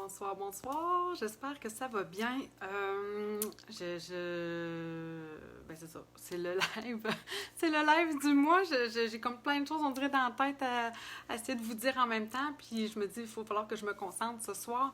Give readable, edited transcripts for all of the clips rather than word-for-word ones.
Bonsoir, bonsoir. J'espère que ça va bien. Ben c'est ça, c'est le live. C'est le live du mois. J'ai comme plein de choses, on dirait, dans la tête à essayer de vous dire en même temps. Puis je me dis, il faut falloir que je me concentre ce soir.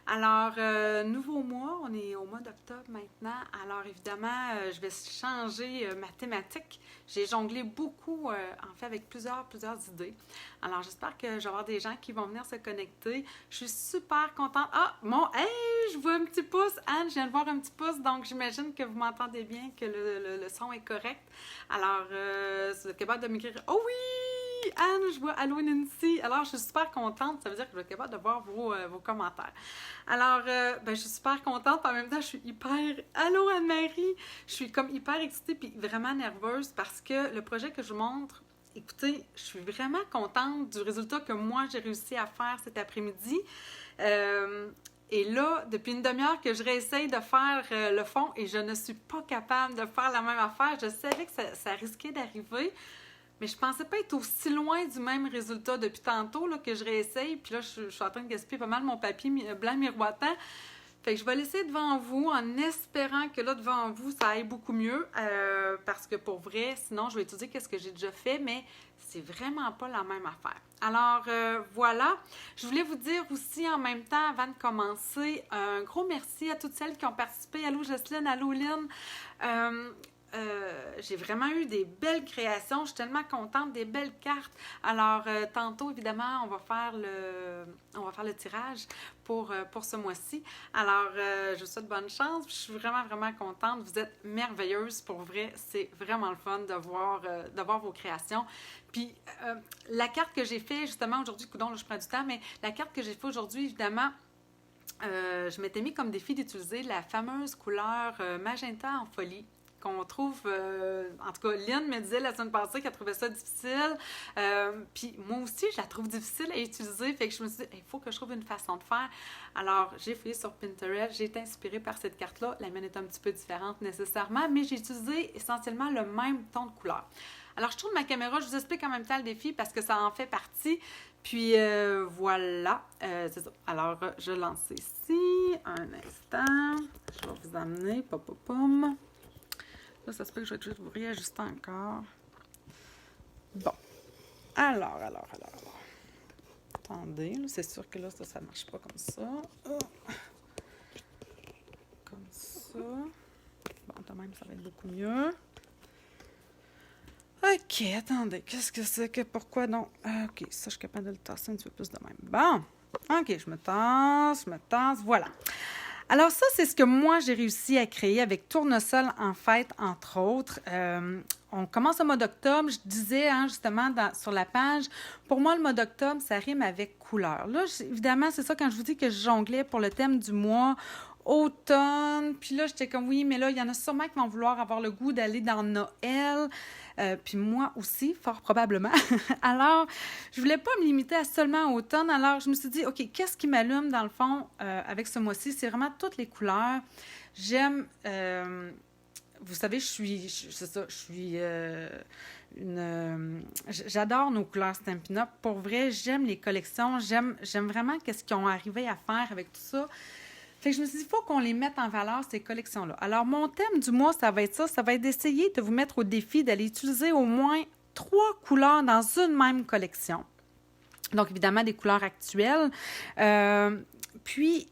Alors, nouveau mois, on est au mois d'octobre maintenant. Alors, évidemment, je vais changer ma thématique. J'ai jonglé beaucoup, en fait, avec plusieurs idées. Alors, j'espère que je vais avoir des gens qui vont venir se connecter. Je suis super contente. Ah, hey, je vois un petit pouce. Anne, je viens de voir un petit pouce, donc j'imagine que vous m'entendez bien, que le son est correct. Alors, vous êtes capable de m'écrire. Oh oui! Anne, je vois Allô Nancy. Alors, je suis super contente. Ça veut dire que je vais être capable de voir vos commentaires. Alors, je suis super contente. En même temps, je suis hyper... Allô Anne-Marie! Je suis comme hyper excitée puis vraiment nerveuse parce que le projet que je vous montre, écoutez, je suis vraiment contente du résultat que moi, j'ai réussi à faire cet après-midi. Et là, depuis une demi-heure que je réessaye de faire le fond et je ne suis pas capable de faire la même affaire. Je savais que ça risquait d'arriver, mais je pensais pas être aussi loin du même résultat depuis tantôt là, que je réessaye. Puis là, je suis en train de gaspiller pas mal mon papier blanc miroitant. Fait que je vais laisser devant vous en espérant que là, devant vous, ça aille beaucoup mieux. Parce que pour vrai, sinon, je vais étudier qu'est-ce que j'ai déjà fait, mais c'est vraiment pas la même affaire. Alors, voilà. Je voulais vous dire aussi en même temps, avant de commencer, un gros merci à toutes celles qui ont participé. Allô Jocelyne, allô Lynn. J'ai vraiment eu des belles créations. Je suis tellement contente, des belles cartes. Alors, tantôt, évidemment, on va faire le tirage pour ce mois-ci. Alors, je vous souhaite bonne chance. Je suis vraiment, vraiment contente. Vous êtes merveilleuses. Pour vrai, c'est vraiment le fun de voir vos créations. Puis, la carte que j'ai fait justement aujourd'hui, coudonc, là, je prends du temps, mais la carte que j'ai fait aujourd'hui, évidemment, je m'étais mis comme défi d'utiliser la fameuse couleur magenta en folie qu'on trouve, en tout cas, Lynn me disait la semaine passée qu'elle trouvait ça difficile, puis moi aussi, je la trouve difficile à utiliser, fait que je me suis dit, il faut que je trouve une façon de faire. Alors, j'ai fouillé sur Pinterest, j'ai été inspirée par cette carte-là, la mienne est un petit peu différente nécessairement, mais j'ai utilisé essentiellement le même ton de couleur. Alors, je tourne ma caméra, je vous explique en même temps le défi parce que ça en fait partie. Puis voilà, c'est ça. Alors, je lance ici, un instant, je vais vous amener, pom. Là, ça se peut que je vais juste vous réajuster encore. Bon. Alors. Attendez, là, c'est sûr que là, ça ne marche pas comme ça. Comme ça. Bon, quand même, ça va être beaucoup mieux. OK, attendez, qu'est-ce que c'est que pourquoi non? OK, ça, je suis capable de le tasser un petit peu plus de même. Bon, OK, je me tasse, voilà. Alors ça, c'est ce que moi, j'ai réussi à créer avec Tournesol en fête, entre autres. On commence au mois d'octobre. Je disais justement sur la page, pour moi, le mois d'octobre, ça rime avec couleur. Là, évidemment, c'est ça quand je vous dis que je jonglais pour le thème du mois, automne. Puis là, j'étais comme, oui, mais là, il y en a sûrement qui vont vouloir avoir le goût d'aller dans Noël. Puis moi aussi, fort probablement. Alors, je voulais pas me limiter à seulement automne. Alors, je me suis dit, OK, qu'est-ce qui m'allume dans le fond avec ce mois-ci? C'est vraiment toutes les couleurs. J'aime... vous savez, j'adore nos couleurs Stampin' Up. Pour vrai, j'aime les collections. J'aime vraiment qu'est-ce qu'ils ont arrivé à faire avec tout ça. Fait que je me suis dit, il faut qu'on les mette en valeur, ces collections-là. Alors, mon thème du mois, ça va être ça. Ça va être d'essayer de vous mettre au défi d'aller utiliser au moins 3 couleurs dans une même collection. Donc, évidemment, des couleurs actuelles. Puis,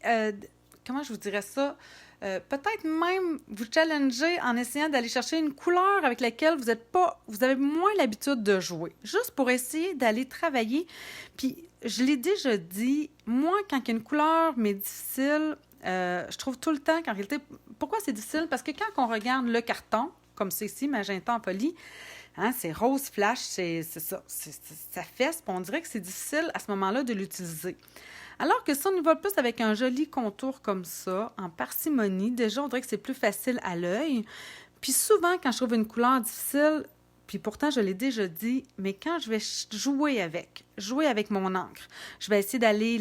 comment je vous dirais ça? Peut-être même vous challenger en essayant d'aller chercher une couleur avec laquelle vous avez moins l'habitude de jouer. Juste pour essayer d'aller travailler. Puis, je l'ai déjà dit, moi, quand il y a une couleur m'est difficile, je trouve tout le temps qu'en réalité, pourquoi c'est difficile? Parce que quand on regarde le carton, comme c'est ici, magenta en poli, c'est rose flash, c'est ça, ça fesse, puis on dirait que c'est difficile à ce moment-là de l'utiliser. Alors que si on y va plus avec un joli contour comme ça, en parcimonie, déjà, on dirait que c'est plus facile à l'œil. Puis souvent, quand je trouve une couleur difficile, puis pourtant, je l'ai déjà dit, mais quand je vais jouer avec mon encre, je vais essayer d'aller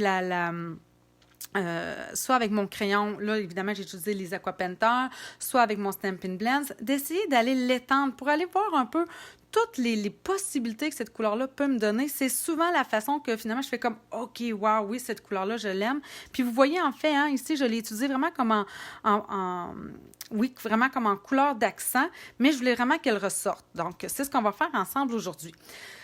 soit avec mon crayon, là, évidemment, j'ai utilisé les Aqua Painter, soit avec mon Stampin' Blends, d'essayer d'aller l'étendre pour aller voir un peu toutes les possibilités que cette couleur-là peut me donner, c'est souvent la façon que finalement je fais comme « OK, wow, oui, cette couleur-là, je l'aime. » Puis vous voyez, en fait, hein, ici, je l'ai utilisée vraiment comme oui, vraiment comme en couleur d'accent, mais je voulais vraiment qu'elle ressorte. Donc, c'est ce qu'on va faire ensemble aujourd'hui.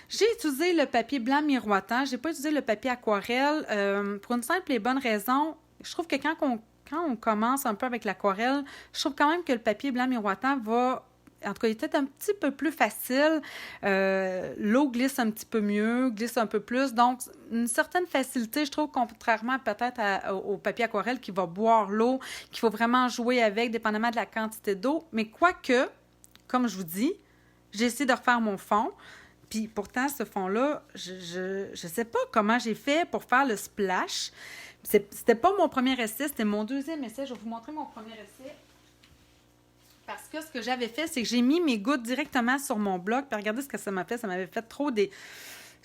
J'ai utilisé le papier blanc miroitant. Je n'ai pas utilisé le papier aquarelle pour une simple et bonne raison. Je trouve que quand on commence un peu avec l'aquarelle, je trouve quand même que le papier blanc miroitant va... En tout cas, il est peut-être un petit peu plus facile. L'eau glisse un petit peu mieux, glisse un peu plus. Donc, une certaine facilité, je trouve, contrairement peut-être au papier aquarelle qui va boire l'eau, qu'il faut vraiment jouer avec, dépendamment de la quantité d'eau. Mais quoique, comme je vous dis, j'ai essayé de refaire mon fond. Puis pourtant, ce fond-là, je sais pas comment j'ai fait pour faire le splash. C'était pas mon premier essai, c'était mon deuxième essai. Je vais vous montrer mon premier essai. Parce que ce que j'avais fait, c'est que j'ai mis mes gouttes directement sur mon bloc. Puis regardez ce que ça m'a fait. Ça m'avait fait trop des...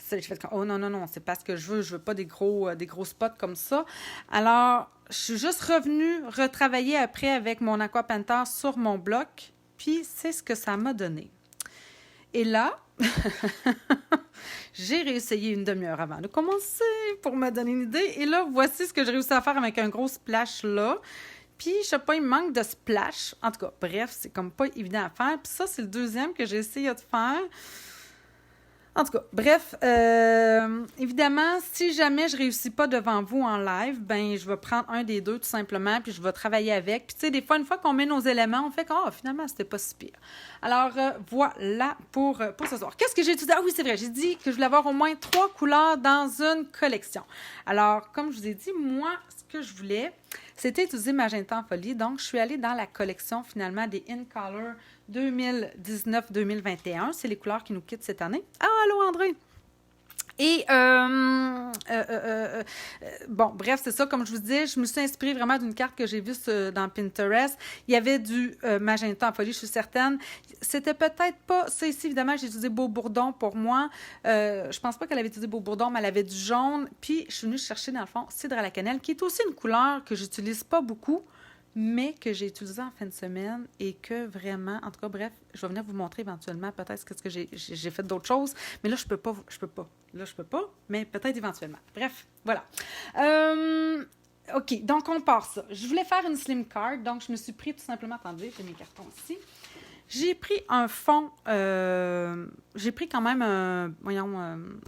J'ai fait comme, oh non, c'est pas ce que je veux. Je veux pas des gros spots comme ça. Alors, je suis juste revenue retravailler après avec mon Aqua Painter sur mon bloc. Puis c'est ce que ça m'a donné. Et là, j'ai réessayé une demi-heure avant de commencer pour me donner une idée. Et là, voici ce que j'ai réussi à faire avec un gros splash là. Puis, je sais pas, il me manque de splash. En tout cas, bref, c'est comme pas évident à faire. Puis ça, c'est le deuxième que j'ai essayé de faire. En tout cas, bref, évidemment, si jamais je réussis pas devant vous en live, ben je vais prendre un des deux tout simplement, puis je vais travailler avec. Puis tu sais, des fois, une fois qu'on met nos éléments, on fait que, finalement, c'était pas si pire. Alors, voilà pour ce soir. Qu'est-ce que j'ai étudié? Ah oui, c'est vrai, j'ai dit que je voulais avoir au moins 3 couleurs dans une collection. Alors, comme je vous ai dit, moi, ce que je voulais, c'était utiliser Magenta en folie. Donc, je suis allée dans la collection, finalement, des In Color 2019-2021. C'est les couleurs qui nous quittent cette année. Ah, allô, André! Et, bon, bref, c'est ça, comme je vous dis, je me suis inspirée vraiment d'une carte que j'ai vue dans Pinterest. Il y avait du magenta en folie, je suis certaine. C'était peut-être pas, ça ici, évidemment, j'ai utilisé Beau Bourdon pour moi. Je pense pas qu'elle avait utilisé Beau Bourdon, mais elle avait du jaune. Puis, je suis venue chercher, dans le fond, Cidre à la cannelle, qui est aussi une couleur que j'utilise pas beaucoup, mais que j'ai utilisé en fin de semaine et que vraiment, en tout cas, bref, je vais venir vous montrer éventuellement peut-être ce que j'ai fait d'autres choses, mais là, je peux pas. Là, je peux pas, mais peut-être éventuellement. Bref, voilà. OK, donc on part ça. Je voulais faire une slim card, donc je me suis pris tout simplement, attendez, j'ai mes cartons ici. J'ai pris un fond, j'ai pris quand même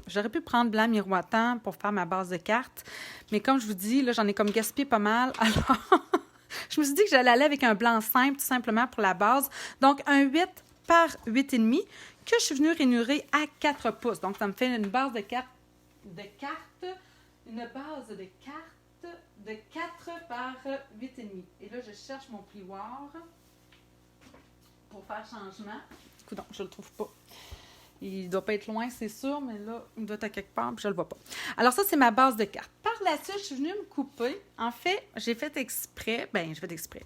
j'aurais pu prendre blanc miroitant pour faire ma base de cartes, mais comme je vous dis, là, j'en ai comme gaspillé pas mal, alors... Je me suis dit que j'allais aller avec un blanc simple, tout simplement, pour la base. Donc, un 8 par 8,5 que je suis venue rainurer à 4 pouces. Donc, ça me fait une base de cartes, une base de cartes de 4 par 8,5. Et là, je cherche mon plioir pour faire changement. Coudonc, je le trouve pas. Il ne doit pas être loin, c'est sûr, mais là, il doit être à quelque part, puis je ne le vois pas. Alors ça, c'est ma base de cartes. Par la suite, je suis venue me couper. En fait, j'ai fait exprès.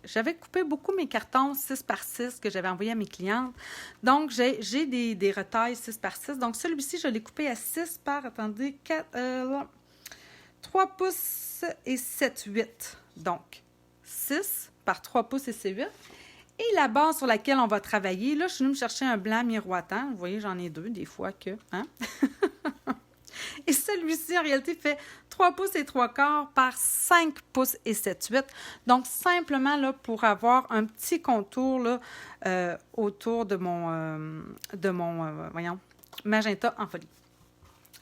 J'avais coupé beaucoup mes cartons 6 par 6 que j'avais envoyés à mes clientes. Donc, j'ai des retailles 6 par 6. Donc, celui-ci, je l'ai coupé à 6 par, 3 pouces et 7,8. Donc, 6 par 3 pouces et 7,8. Et la base sur laquelle on va travailler, là, je suis venue me chercher un blanc miroitant. Vous voyez, j'en ai 2 des fois que... Hein? Et celui-ci, en réalité, fait 3 pouces et 3 quarts par 5 pouces et 7,8. Donc, simplement là, pour avoir un petit contour là, autour de mon magenta en folie.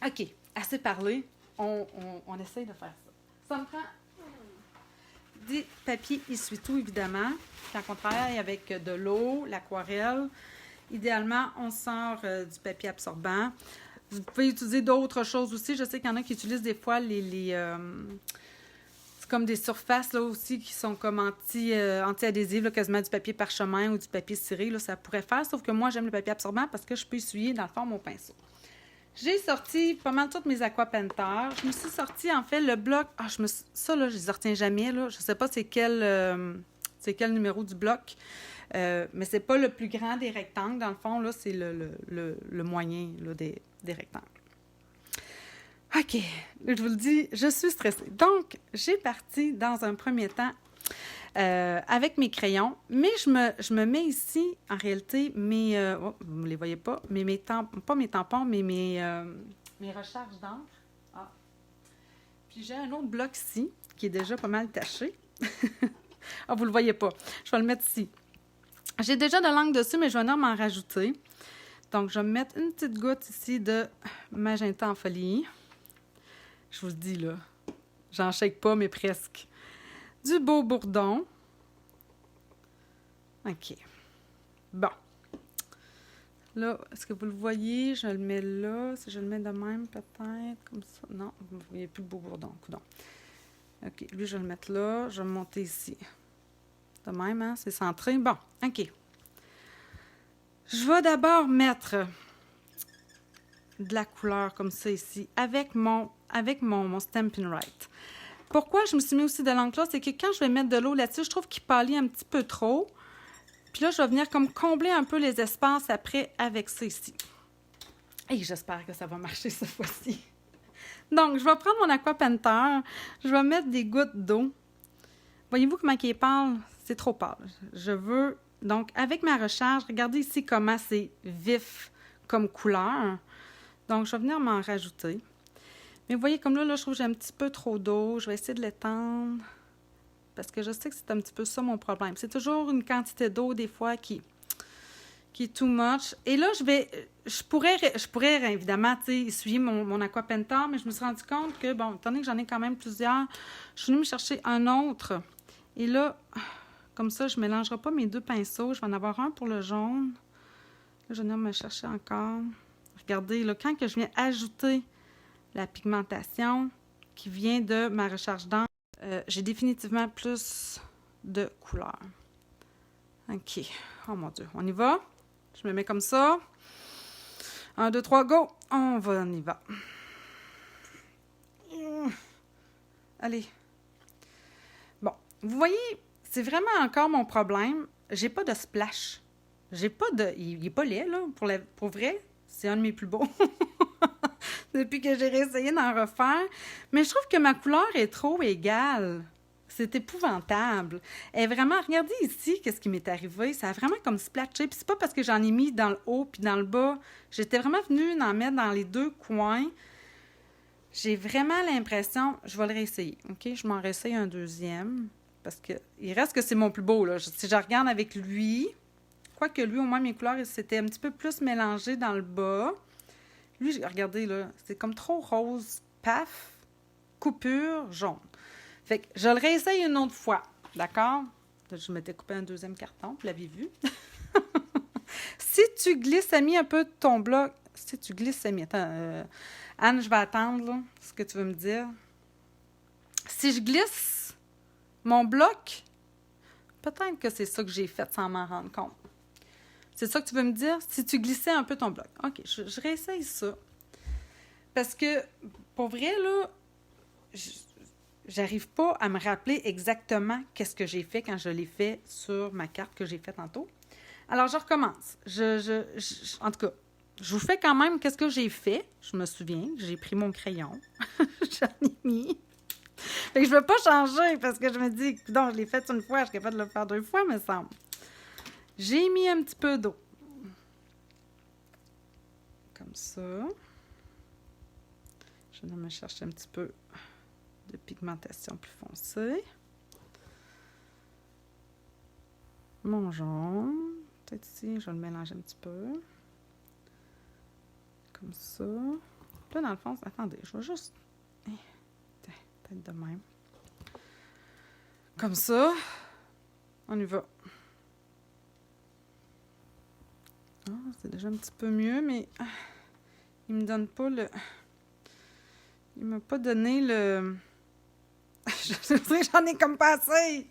OK, assez parlé. On essaye de faire ça. Ça me prend... des papiers essuie-tout, évidemment. Quand on travaille avec de l'eau, l'aquarelle, idéalement, on sort du papier absorbant. Vous pouvez utiliser d'autres choses aussi. Je sais qu'il y en a qui utilisent des fois c'est comme des surfaces là aussi qui sont comme anti-adhésives, là, quasiment du papier parchemin ou du papier ciré. Là, ça pourrait faire, sauf que moi, j'aime le papier absorbant parce que je peux essuyer, dans le fond, mon pinceau. J'ai sorti pas mal toutes mes Aqua Painter. Je me suis sorti, en fait, le bloc... ça, là, je les retiens jamais, là. Je sais pas c'est quel numéro du bloc, mais c'est pas le plus grand des rectangles. Dans le fond, là, c'est le moyen là, des rectangles. OK, je vous le dis, je suis stressée. Donc, j'ai parti dans un premier temps avec mes crayons. Mais je me mets ici, en réalité, vous ne les voyez pas, mais pas mes tampons, mais mes recharges d'encre. Ah. Puis j'ai un autre bloc ici, qui est déjà pas mal taché. Ah, vous ne le voyez pas. Je vais le mettre ici. J'ai déjà de l'encre dessus, mais je vais venir m'en rajouter. Donc, je vais me mettre une petite goutte ici de magenta en folie. Je vous le dis, là. J'en shake pas, mais presque. Du beau bourdon. OK. Bon. Là, est-ce que vous le voyez? Je le mets là. Si je le mets de même, peut-être, comme ça. Non, vous ne voyez plus le beau bourdon. Coudonc. OK. Lui, je vais le mettre là. Je vais le monter ici. De même, hein? C'est centré. Bon, OK. Je vais d'abord mettre de la couleur comme ça ici, avec mon Stampin' Right. Pourquoi je me suis mis aussi de l'encre là? C'est que quand je vais mettre de l'eau là-dessus, je trouve qu'il pâlit un petit peu trop. Puis là, je vais venir comme combler un peu les espaces après avec ça ici. Et j'espère que ça va marcher cette fois-ci. Donc, je vais prendre mon Aqua Painter. Je vais mettre des gouttes d'eau. Voyez-vous comment il est pâle? C'est trop pâle. Je veux... Donc, avec ma recharge, regardez ici comment c'est vif comme couleur. Donc, je vais venir m'en rajouter. Mais vous voyez, comme là, je trouve que j'ai un petit peu trop d'eau. Je vais essayer de l'étendre parce que je sais que c'est un petit peu ça mon problème. C'est toujours une quantité d'eau, des fois, qui est too much. Et là, je pourrais évidemment, essuyer mon Aqua Painter, mais je me suis rendu compte que, bon, étant donné que j'en ai quand même plusieurs, je suis venue me chercher un autre. Et là, comme ça, je ne mélangerai pas mes deux pinceaux. Je vais en avoir un pour le jaune. Là, je vais venir me chercher encore. Regardez, là, quand que je viens ajouter la pigmentation qui vient de ma recharge d'encre, j'ai définitivement plus de couleur. OK. Oh mon Dieu. On y va? Je me mets comme ça. 1, 2, 3, go! On y va. Allez. Bon. Vous voyez, c'est vraiment encore mon problème. J'ai pas de splash. J'ai pas de... Il est pas laid, là, pour vrai. C'est un de mes plus beaux. Depuis que j'ai réessayé d'en refaire. Mais je trouve que ma couleur est trop égale. C'est épouvantable. Et vraiment, regardez ici, qu'est-ce qui m'est arrivé. Ça a vraiment comme splatché. Puis c'est pas parce que j'en ai mis dans le haut puis dans le bas. J'étais vraiment venue en mettre dans les deux coins. J'ai vraiment l'impression... Je vais le réessayer, OK? Je m'en réessaye un deuxième. Parce que il reste que c'est mon plus beau, là. Si je regarde avec lui... Quoique lui, au moins, mes couleurs, c'était un petit peu plus mélangé dans le bas. Lui, regardez, là, c'est comme trop rose, paf, coupure, jaune. Fait que je le réessaye une autre fois, d'accord? Je m'étais coupé un deuxième carton, vous l'avez vu. Si tu glisses-mis un peu de ton bloc... Si tu glisses-mis... Attends, Anne, je vais attendre, là, ce que tu veux me dire. Si je glisse mon bloc, peut-être que c'est ça que j'ai fait sans m'en rendre compte. C'est ça que tu veux me dire? Si tu glissais un peu ton bloc. OK, je réessaye ça. Parce que, pour vrai, là, j'arrive pas à me rappeler exactement qu'est-ce que j'ai fait quand je l'ai fait sur ma carte que j'ai faite tantôt. Alors, je recommence. En tout cas, je vous fais quand même qu'est-ce que j'ai fait. Je me souviens, j'ai pris mon crayon. J'en ai mis. Fait que je veux pas changer parce que je me dis, donc je l'ai fait une fois, je suis capable de le faire 2 fois, me semble. J'ai mis un petit peu d'eau. Comme ça. Je vais me chercher un petit peu de pigmentation plus foncée. Mon jaune. Peut-être ici, je vais le mélanger un petit peu. Comme ça. Là, dans le fond, attendez, je vais juste... Peut-être de même. Comme ça. On y va. Oh, c'est déjà un petit peu mieux, mais il me donne pas le... Il m'a pas donné le... J'en ai comme pas assez.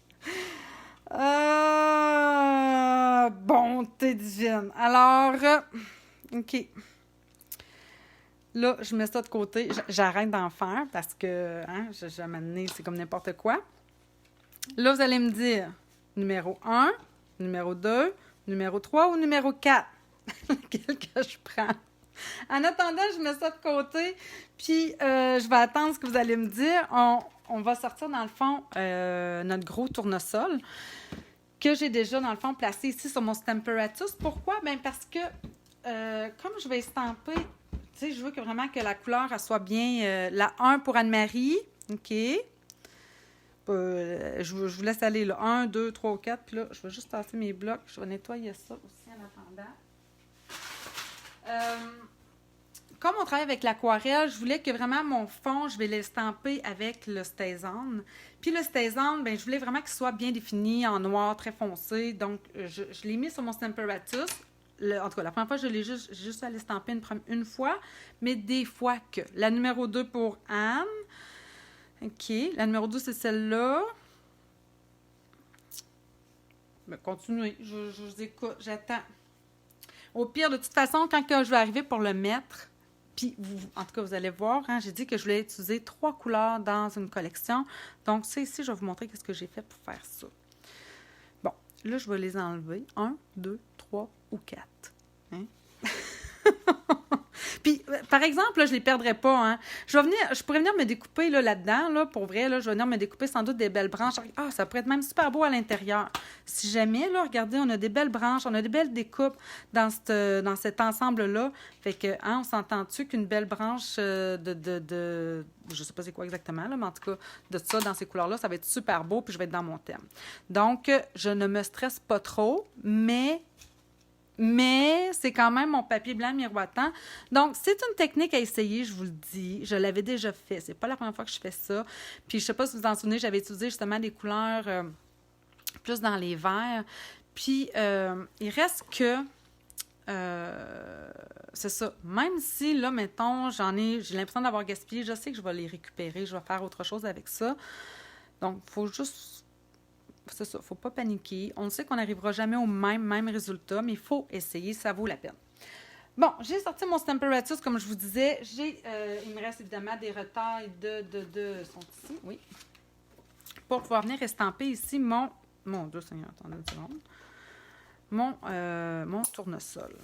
Bonté divine. Alors, OK. Là, je mets ça de côté. J'arrête d'en faire parce que, je vais m'amener, c'est comme n'importe quoi. Là, vous allez me dire numéro 1, numéro 2, numéro 3 ou numéro 4. Lequel que je prends. En attendant, je mets ça de côté, puis je vais attendre ce que vous allez me dire. on va sortir, dans le fond, notre gros tournesol que j'ai déjà, dans le fond, placé ici sur mon Stamparatus. Pourquoi? Bien, parce que, comme je vais estamper, tu sais, je veux que vraiment que la couleur, elle soit bien... la 1 pour Anne-Marie, OK? Je vous laisse aller, là. 1, 2, 3, 4, puis là, je vais juste tasser mes blocs. Je vais nettoyer ça aussi en attendant. Comme on travaille avec l'aquarelle, je voulais que vraiment mon fond, je vais l'estamper avec le StazOn. Puis le StazOn, bien, je voulais vraiment qu'il soit bien défini en noir, très foncé. Donc, je l'ai mis sur mon Stamparatus. En tout cas, la première fois, je l'ai juste à l'estamper une fois, mais des fois que. La numéro 2 pour Anne. OK. La numéro 2, c'est celle-là. Mais continuez. Je vous écoute. J'attends. Au pire, de toute façon, quand je vais arriver pour le mettre, puis en tout cas, vous allez voir, hein, j'ai dit que je voulais utiliser 3 couleurs dans une collection. Donc, ça ici, je vais vous montrer ce que j'ai fait pour faire ça. Bon, là, je vais les enlever. 1, 2, 3 ou 4. Hein? Puis, par exemple, là, je ne les perdrai pas. Hein. Je pourrais venir me découper là-dedans, là, pour vrai. Là, je vais venir me découper sans doute des belles branches. Ah, ça pourrait être même super beau à l'intérieur. Si jamais, là, regardez, on a des belles branches, on a des belles découpes dans cet ensemble-là. Fait que, hein, on s'entend-tu qu'une belle branche je sais pas c'est quoi exactement, là, mais en tout cas, de ça, dans ces couleurs-là, ça va être super beau, puis je vais être dans mon thème. Donc, je ne me stresse pas trop, mais c'est quand même mon papier blanc miroitant. Donc, c'est une technique à essayer, je vous le dis. Je l'avais déjà fait. C'est pas la première fois que je fais ça. Puis, je sais pas si vous vous en souvenez, j'avais utilisé justement des couleurs plus dans les verts. Puis, il reste que... c'est ça. Même si, là, mettons, j'ai l'impression d'avoir gaspillé, je sais que je vais les récupérer. Je vais faire autre chose avec ça. Donc, il faut juste... C'est ça, il ne faut pas paniquer. On sait qu'on n'arrivera jamais au même résultat, mais il faut essayer, ça vaut la peine. Bon, j'ai sorti mon Stamparatus, comme je vous disais. Il me reste évidemment des retails sont ici, oui. Pour pouvoir venir estamper ici mon Dieu Seigneur, attendez une seconde. Mon tournesol.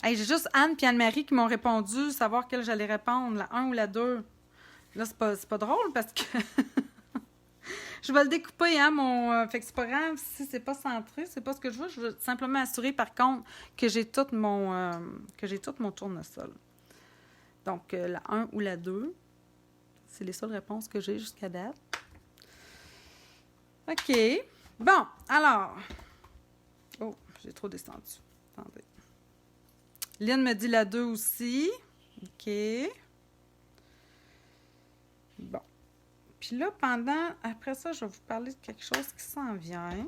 Hey, j'ai juste Anne et Anne-Marie qui m'ont répondu, savoir quelle j'allais répondre, la 1 ou la 2. Là, c'est pas drôle parce que... Je vais le découper, hein, fait que c'est pas grave si c'est pas centré, c'est pas ce que je veux. Je veux simplement assurer, par contre, que j'ai tout mon tournesol. Donc, la 1 ou la 2, c'est les seules réponses que j'ai jusqu'à date. OK. Bon, alors... Oh, j'ai trop descendu. Attendez. Lynn me dit la 2 aussi. OK. Bon. Puis là, après ça, je vais vous parler de quelque chose qui s'en vient.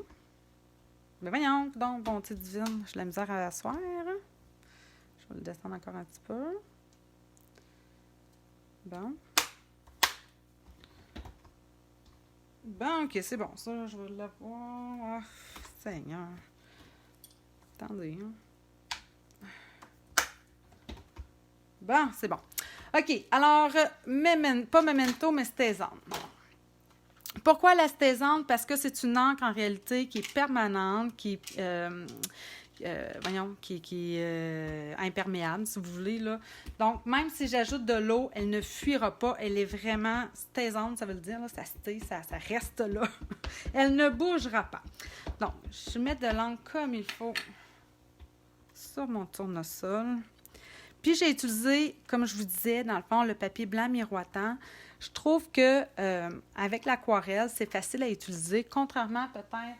Mais voyons, donc, bonté divine, j'ai la misère à asseoir. Je vais le descendre encore un petit peu. Bon. Bon, OK, c'est bon. Ça, je vais l'avoir. Ah, Seigneur. Attendez. Bon, c'est bon. OK, alors, pas Memento, mais StazOn. Pourquoi la StazOn? Parce que c'est une encre, en réalité, qui est permanente, qui est imperméable, si vous voulez, là. Donc, même si j'ajoute de l'eau, elle ne fuira pas. Elle est vraiment StazOn, ça veut le dire, là, ça reste là. Elle ne bougera pas. Donc, je mets de l'encre comme il faut sur mon tournesol. Puis, j'ai utilisé, comme je vous disais, dans le fond, le papier blanc miroitant. Je trouve que avec l'aquarelle, c'est facile à utiliser, contrairement peut-être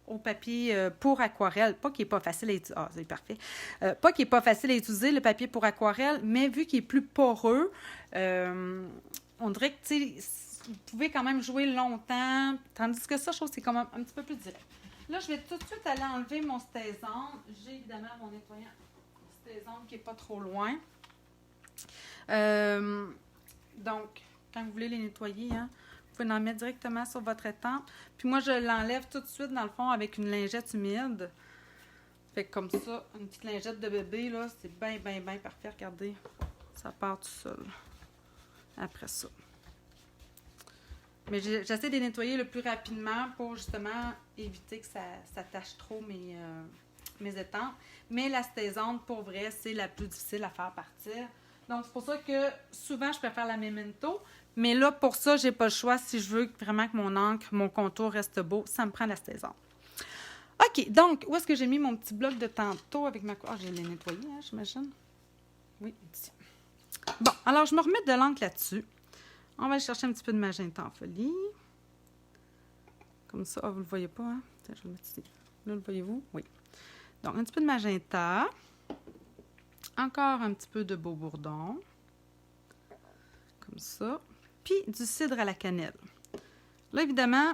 au papier pour aquarelle. Pas qu'il n'est pas facile à utiliser. Ah, c'est parfait. Pas qu'il n'est pas facile à utiliser, le papier pour aquarelle, mais vu qu'il est plus poreux, on dirait que, tu sais, vous pouvez quand même jouer longtemps, tandis que ça, je trouve que c'est quand même un petit peu plus direct. Là, je vais tout de suite aller enlever mon StazOn. J'ai évidemment mon nettoyant StazOn qui n'est pas trop loin. Donc, quand vous voulez les nettoyer, hein, vous pouvez en mettre directement sur votre étampe. Puis moi, je l'enlève tout de suite, dans le fond, avec une lingette humide. Fait que comme ça, une petite lingette de bébé, là, c'est bien, bien, bien parfait. Regardez, ça part tout seul. Après ça. Mais j'essaie de les nettoyer le plus rapidement pour, justement, éviter que ça tâche trop mes étampes. Mais la StazOn, pour vrai, c'est la plus difficile à faire partir. Donc, c'est pour ça que souvent, je préfère la Memento. Mais là, pour ça, j'ai pas le choix. Si je veux vraiment que mon encre, mon contour reste beau, ça me prend la saison. OK, donc, où est-ce que j'ai mis mon petit bloc de tantôt avec ma... Ah, je l'ai nettoyé, hein, j'imagine. Oui, ici. Bon, alors, je me remets de l'encre là-dessus. On va aller chercher un petit peu de magenta en folie. Comme ça. Ah, vous le voyez pas, hein? Tiens, je vais le mettre ici. Là, le voyez-vous? Oui. Donc, un petit peu de magenta. Encore un petit peu de beau bourdon. Comme ça. Puis, du cidre à la cannelle. Là, évidemment,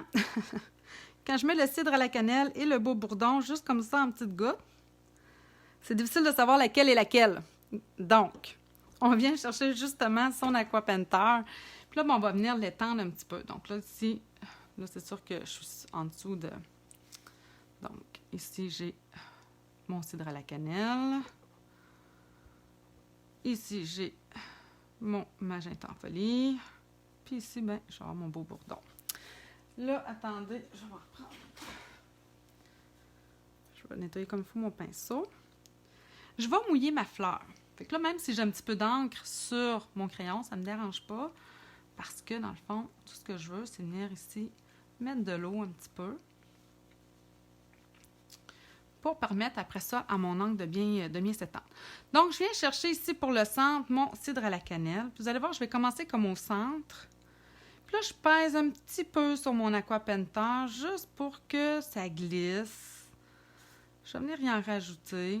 quand je mets le cidre à la cannelle et le beau bourdon, juste comme ça, en petites gouttes, c'est difficile de savoir laquelle est laquelle. Donc, on vient chercher justement son aquapenteur. Puis là, on va venir l'étendre un petit peu. Donc là, ici, là, c'est sûr que je suis en dessous de... Donc, ici, j'ai mon cidre à la cannelle. Ici, j'ai mon magenta en folie. Puis ici, ben, je vais avoir mon beau bourdon. Là, attendez, je vais reprendre. Je vais nettoyer comme il faut mon pinceau. Je vais mouiller ma fleur. Fait que là, même si j'ai un petit peu d'encre sur mon crayon, ça ne me dérange pas. Parce que, dans le fond, tout ce que je veux, c'est venir ici, mettre de l'eau un petit peu. Pour permettre, après ça, à mon encre de bien s'étendre. Donc, je viens chercher ici, pour le centre, mon cidre à la cannelle. Puis vous allez voir, je vais commencer comme au centre. Puis là, je pèse un petit peu sur mon aquapenteur, juste pour que ça glisse. Je vais venir y en rajouter.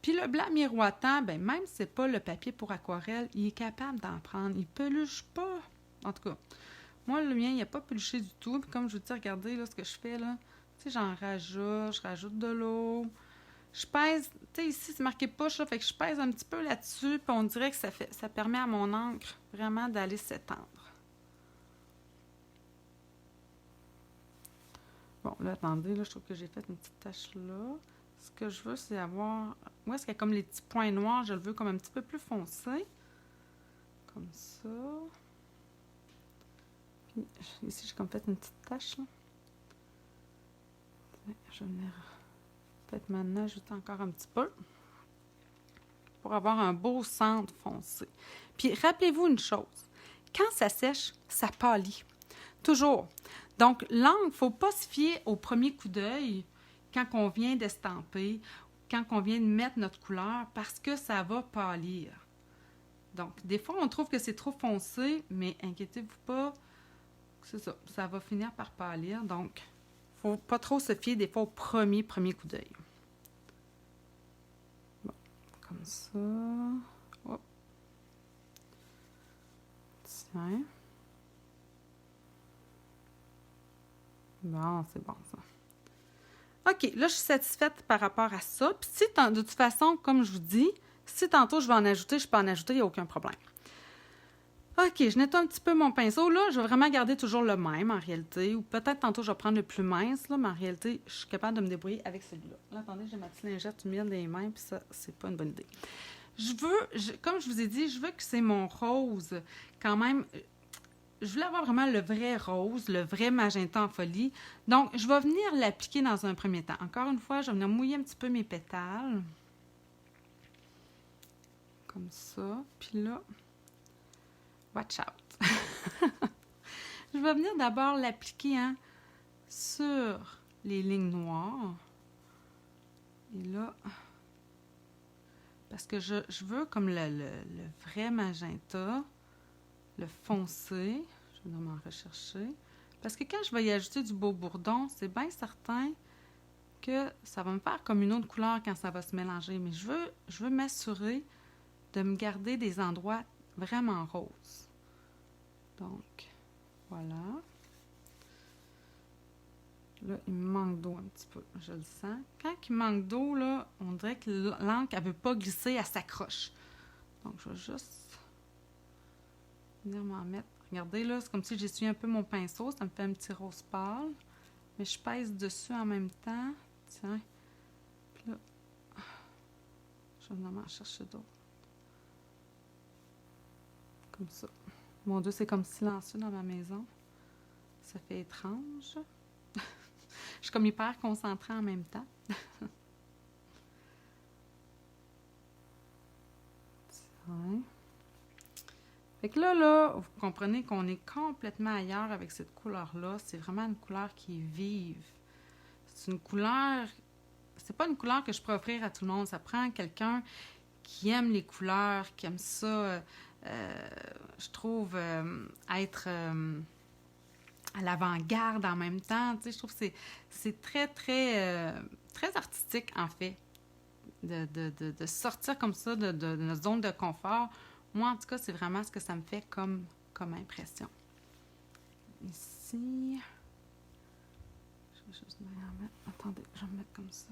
Puis le blanc miroitant, ben même si ce n'est pas le papier pour aquarelle, il est capable d'en prendre. Il ne peluche pas. En tout cas, moi, le mien, il n'a pas peluché du tout. Puis comme je vous dis, regardez là, ce que je fais là. Tu sais, j'en rajoute, je rajoute de l'eau. Je pèse, tu sais, ici, c'est marqué push, là, fait que je pèse un petit peu là-dessus, puis on dirait que ça permet à mon encre vraiment d'aller s'étendre. Bon, là, attendez, là, je trouve que j'ai fait une petite tache là. Ce que je veux, c'est avoir... Où est-ce qu'il y a comme les petits points noirs? Je le veux comme un petit peu plus foncé. Comme ça. Puis, ici, j'ai comme fait une petite tache, là. Je vais venir peut-être maintenant ajouter encore un petit peu pour avoir un beau centre foncé. Puis, rappelez-vous une chose. Quand ça sèche, ça pâlit. Toujours. Donc, l'encre, il ne faut pas se fier au premier coup d'œil quand on vient d'estamper, quand on vient de mettre notre couleur, parce que ça va pâlir. Donc, des fois, on trouve que c'est trop foncé, mais inquiétez-vous pas, c'est ça, ça va finir par pâlir. Donc, il ne faut pas trop se fier des fois au premier coup d'œil. Bon, comme ça. Hop. Tiens. Bon, c'est bon ça. OK, là, je suis satisfaite par rapport à ça. Puis si, de toute façon, comme je vous dis, si tantôt je vais en ajouter, je peux en ajouter, il n'y a aucun problème. OK, je nettoie un petit peu mon pinceau. Là, je vais vraiment garder toujours le même, en réalité. Ou peut-être tantôt, je vais prendre le plus mince, là, mais en réalité, je suis capable de me débrouiller avec celui-là. Là, attendez, j'ai ma petite lingette humide dans les mains, puis ça, c'est pas une bonne idée. Comme je vous ai dit, je veux que c'est mon rose, quand même... Je voulais avoir vraiment le vrai rose, le vrai magenta en folie. Donc, je vais venir l'appliquer dans un premier temps. Encore une fois, je vais venir mouiller un petit peu mes pétales. Comme ça. Puis là, watch out. Je vais venir d'abord l'appliquer sur les lignes noires. Et là, parce que je veux comme le vrai magenta, le foncé. Je vais m'en rechercher. Parce que quand je vais y ajouter du beau bourdon, c'est bien certain que ça va me faire comme une autre couleur quand ça va se mélanger. Mais je veux m'assurer de me garder des endroits vraiment roses. Donc, voilà. Là, il me manque d'eau un petit peu, je le sens. Quand il manque d'eau, là, on dirait que l'encre, elle ne veut pas glisser, elle s'accroche. Donc, je vais juste venir m'en mettre. Regardez, là, c'est comme si j'essuyais un peu mon pinceau. Ça me fait un petit rose pâle. Mais je pèse dessus en même temps. Tiens. Puis là, je vais vraiment chercher d'autres. Comme ça. Mon Dieu, c'est comme silencieux dans ma maison. Ça fait étrange. Je suis comme hyper concentrée en même temps. Tiens. Fait que là, vous comprenez qu'on est complètement ailleurs avec cette couleur-là. C'est vraiment une couleur qui est vive. C'est une couleur... C'est pas une couleur que je pourrais offrir à tout le monde. Ça prend quelqu'un qui aime les couleurs, qui aime ça, je trouve, être à l'avant-garde en même temps. Tu sais, je trouve que c'est très, très, très artistique, en fait, de sortir comme ça de notre zone de confort. Moi, en tout cas, c'est vraiment ce que ça me fait comme impression. Ici, je vais juste me mettre... Attendez, je vais me mettre comme ça.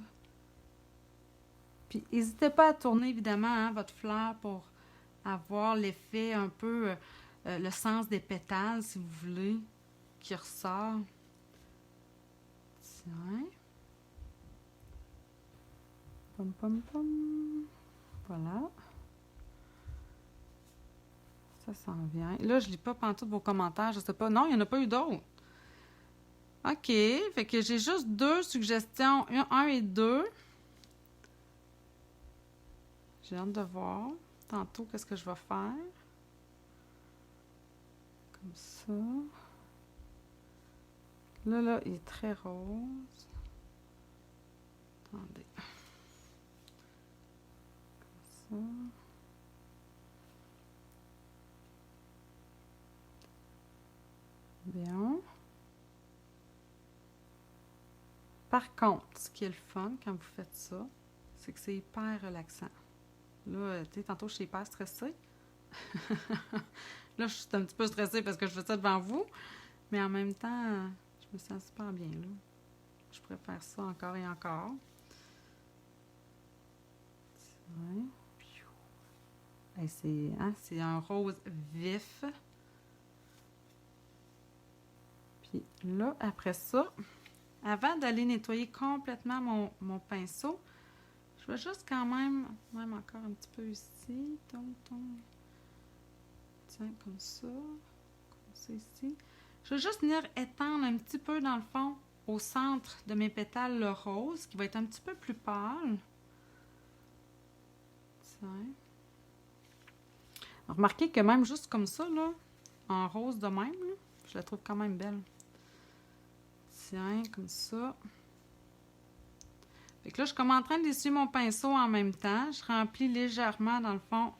Puis, n'hésitez pas à tourner, évidemment, votre fleur pour avoir l'effet un peu, le sens des pétales, si vous voulez, qui ressort. Tiens. Pom, pom, pom. Voilà. Ça s'en vient. Là, je lis pas pantoute vos commentaires, je sais pas. Non, il n'y en a pas eu d'autres. OK. Fait que j'ai juste 2 suggestions, 1 et 2. J'ai hâte de voir tantôt qu'est-ce que je vais faire. Comme ça. Là, il est très rose. Attendez. Comme ça. Bien. Par contre, ce qui est le fun quand vous faites ça, c'est que c'est hyper relaxant. Là, tu sais, tantôt, je suis hyper stressée. Là, je suis un petit peu stressée parce que je fais ça devant vous. Mais en même temps, je me sens super bien, là. Je pourrais faire ça encore et encore. Ouais. C'est un rose vif. Puis là, après ça, avant d'aller nettoyer complètement mon pinceau, je vais juste quand même encore un petit peu ici. Tiens, comme ça ici. Je vais juste venir étendre un petit peu, dans le fond, au centre de mes pétales, le rose, qui va être un petit peu plus pâle. Tiens. Remarquez que même juste comme ça, là, en rose de même, là, je la trouve quand même belle. Tiens, comme ça. Fait que là, je suis comme en train d'essuyer mon pinceau en même temps. Je remplis légèrement, dans le fond,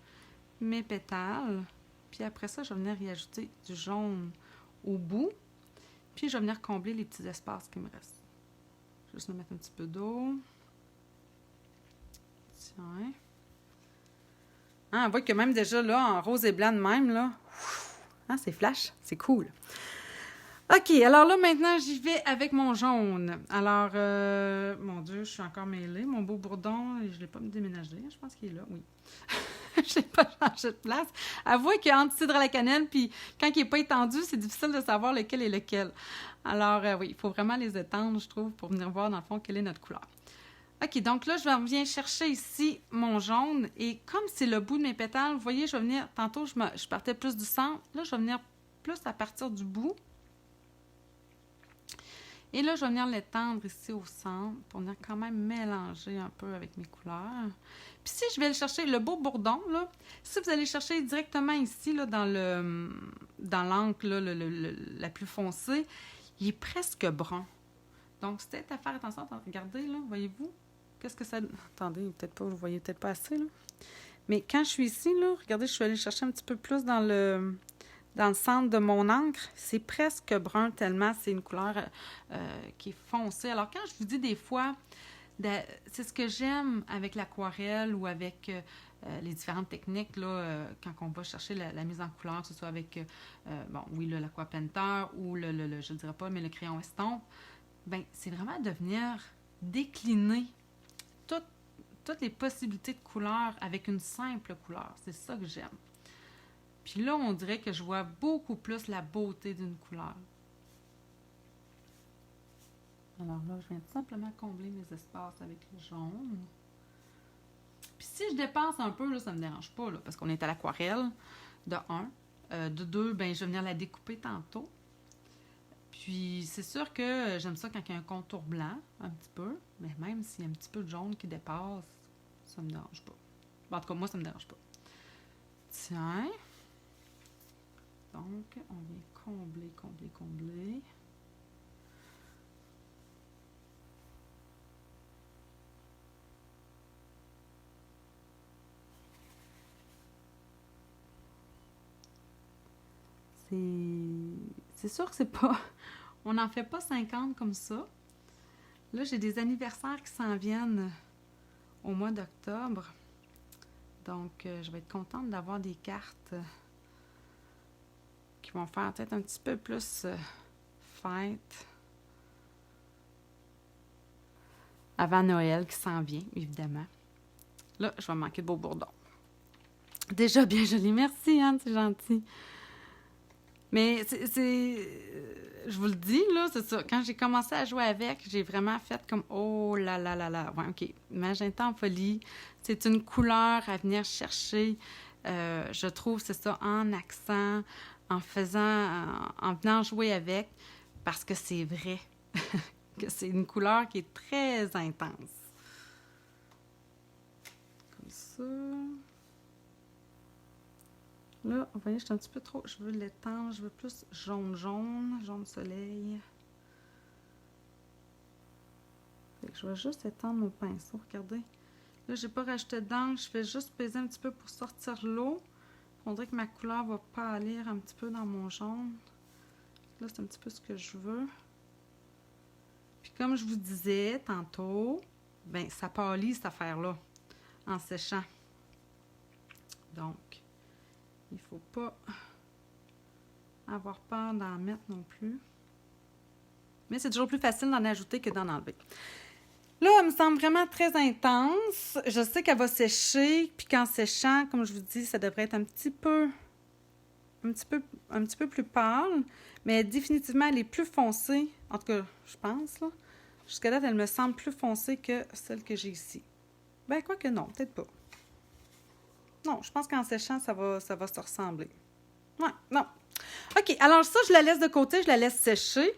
mes pétales. Puis après ça, je vais venir y ajouter du jaune au bout. Puis je vais venir combler les petits espaces qui me restent. Je vais juste me mettre un petit peu d'eau. Tiens. On voit que même déjà là, en rose et blanc de même, là, c'est flash, c'est cool. OK, alors là, maintenant, j'y vais avec mon jaune. Alors, mon Dieu, je suis encore mêlée. Mon beau bourdon, je ne l'ai pas déménagé. Je pense qu'il est là, oui. Je n'ai pas changé de place. Avouez qu'entre cidre à la cannelle, puis quand il n'est pas étendu, c'est difficile de savoir lequel est lequel. Alors, oui, il faut vraiment les étendre, je trouve, pour venir voir, dans le fond, quelle est notre couleur. OK, donc là, je viens chercher ici mon jaune. Et comme c'est le bout de mes pétales, vous voyez, je vais venir... Tantôt, je partais plus du centre. Là, je vais venir plus à partir du bout. Et là, je vais venir l'étendre ici au centre pour venir quand même mélanger un peu avec mes couleurs. Puis si je vais le chercher, le beau bourdon, là, si vous allez chercher directement ici, là, dans l'encre la plus foncée, il est presque brun. Donc, c'est peut-être à faire attention. Regardez, là, voyez-vous? Qu'est-ce que ça... Attendez, peut-être pas, vous voyez peut-être pas assez, là. Mais quand je suis ici, là, regardez, je suis allée chercher un petit peu plus dans le centre de mon encre. C'est presque brun tellement c'est une couleur qui est foncée. Alors, quand je vous dis des fois, c'est ce que j'aime avec l'aquarelle ou avec les différentes techniques, là, quand on va chercher la mise en couleur, que ce soit avec, l'aquapainter ou je ne dirais pas, mais le crayon estompe, bien, c'est vraiment de venir décliner toutes les possibilités de couleurs avec une simple couleur. C'est ça que j'aime. Puis là, on dirait que je vois beaucoup plus la beauté d'une couleur. Alors là, je viens tout simplement combler mes espaces avec le jaune. Puis si je dépasse un peu, là, ça ne me dérange pas, là, parce qu'on est à l'aquarelle, de 1. De 2, ben, je vais venir la découper tantôt. Puis c'est sûr que j'aime ça quand il y a un contour blanc, un petit peu. Mais même s'il y a un petit peu de jaune qui dépasse, ça ne me dérange pas. Bon, en tout cas, moi, ça ne me dérange pas. Tiens. Donc, on vient combler, combler, combler. C'est sûr que c'est pas... On n'en fait pas 50 comme ça. Là, j'ai des anniversaires qui s'en viennent au mois d'octobre. Donc, je vais être contente d'avoir des cartes qui vont faire peut-être un petit peu plus fête. Avant Noël qui s'en vient, évidemment. Là, je vais manquer de beau bourdon. Déjà bien joli. Merci, Anne, c'est gentil. Mais je vous le dis, là, c'est ça. Quand j'ai commencé à jouer avec, j'ai vraiment fait comme, oh là là là là. Ouais, OK. Magenta en folie, c'est une couleur à venir chercher. Je trouve, c'est ça, en accent, en venant jouer avec, parce que c'est vrai que c'est une couleur qui est très intense. Comme ça. Là, vous voyez, je suis un petit peu trop... Je veux l'étendre, je veux plus jaune soleil. Fait que je vais juste étendre mon pinceau, regardez. Là, j'ai pas rajouté d'encre, je fais juste peser un petit peu pour sortir l'eau. On dirait que ma couleur va pâlir un petit peu dans mon jaune. Là, c'est un petit peu ce que je veux. Puis comme je vous disais tantôt, ben ça pâlit cette affaire-là en séchant. Donc, il ne faut pas avoir peur d'en mettre non plus. Mais c'est toujours plus facile d'en ajouter que d'en enlever. Là, elle me semble vraiment très intense. Je sais qu'elle va sécher, puis qu'en séchant, comme je vous dis, ça devrait être un petit peu plus pâle, mais définitivement, elle est plus foncée. En tout cas, je pense, là. Jusqu'à date, elle me semble plus foncée que celle que j'ai ici. Ben, quoi que non, peut-être pas. Non, je pense qu'en séchant, ça va se ressembler. Ouais, non. OK, alors ça, je la laisse de côté, je la laisse sécher.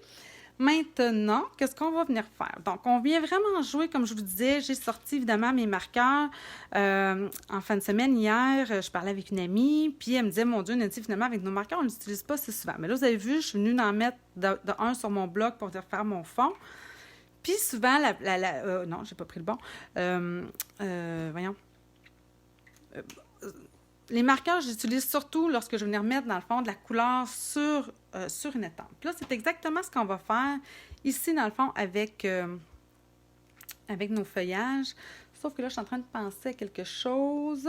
Maintenant, qu'est-ce qu'on va venir faire? Donc, on vient vraiment jouer, comme je vous disais, j'ai sorti évidemment mes marqueurs en fin de semaine. Hier, je parlais avec une amie, puis elle me disait, mon Dieu, Nancy, finalement, avec nos marqueurs, on ne les utilise pas si souvent. Mais là, vous avez vu, je suis venue en mettre de un sur mon bloc pour venir faire mon fond. Puis souvent, non, j'ai pas pris le bon. Voyons. Les marqueurs, j'utilise surtout lorsque je vais venir mettre, dans le fond, de la couleur sur une étampe. Puis là, c'est exactement ce qu'on va faire ici, dans le fond, avec nos feuillages. Sauf que là, je suis en train de penser à quelque chose.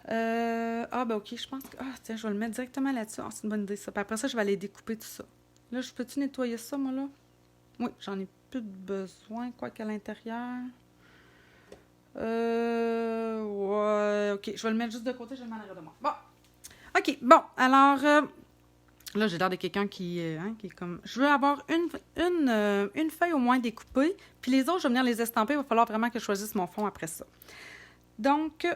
Ben OK, je pense que... tiens, je vais le mettre directement là-dessus. C'est une bonne idée, ça. Puis après ça, je vais aller découper tout ça. Là, je peux-tu nettoyer ça, moi, là? Oui, j'en ai plus de besoin, quoi qu'à l'intérieur. Ouais, OK. Je vais le mettre juste de côté, je vais le mettre en arrière de moi. Bon. OK, bon. Alors, là, j'ai l'air de quelqu'un qui est comme... Je veux avoir une feuille au moins découpée, puis les autres, je vais venir les estamper. Il va falloir vraiment que je choisisse mon fond après ça. Donc,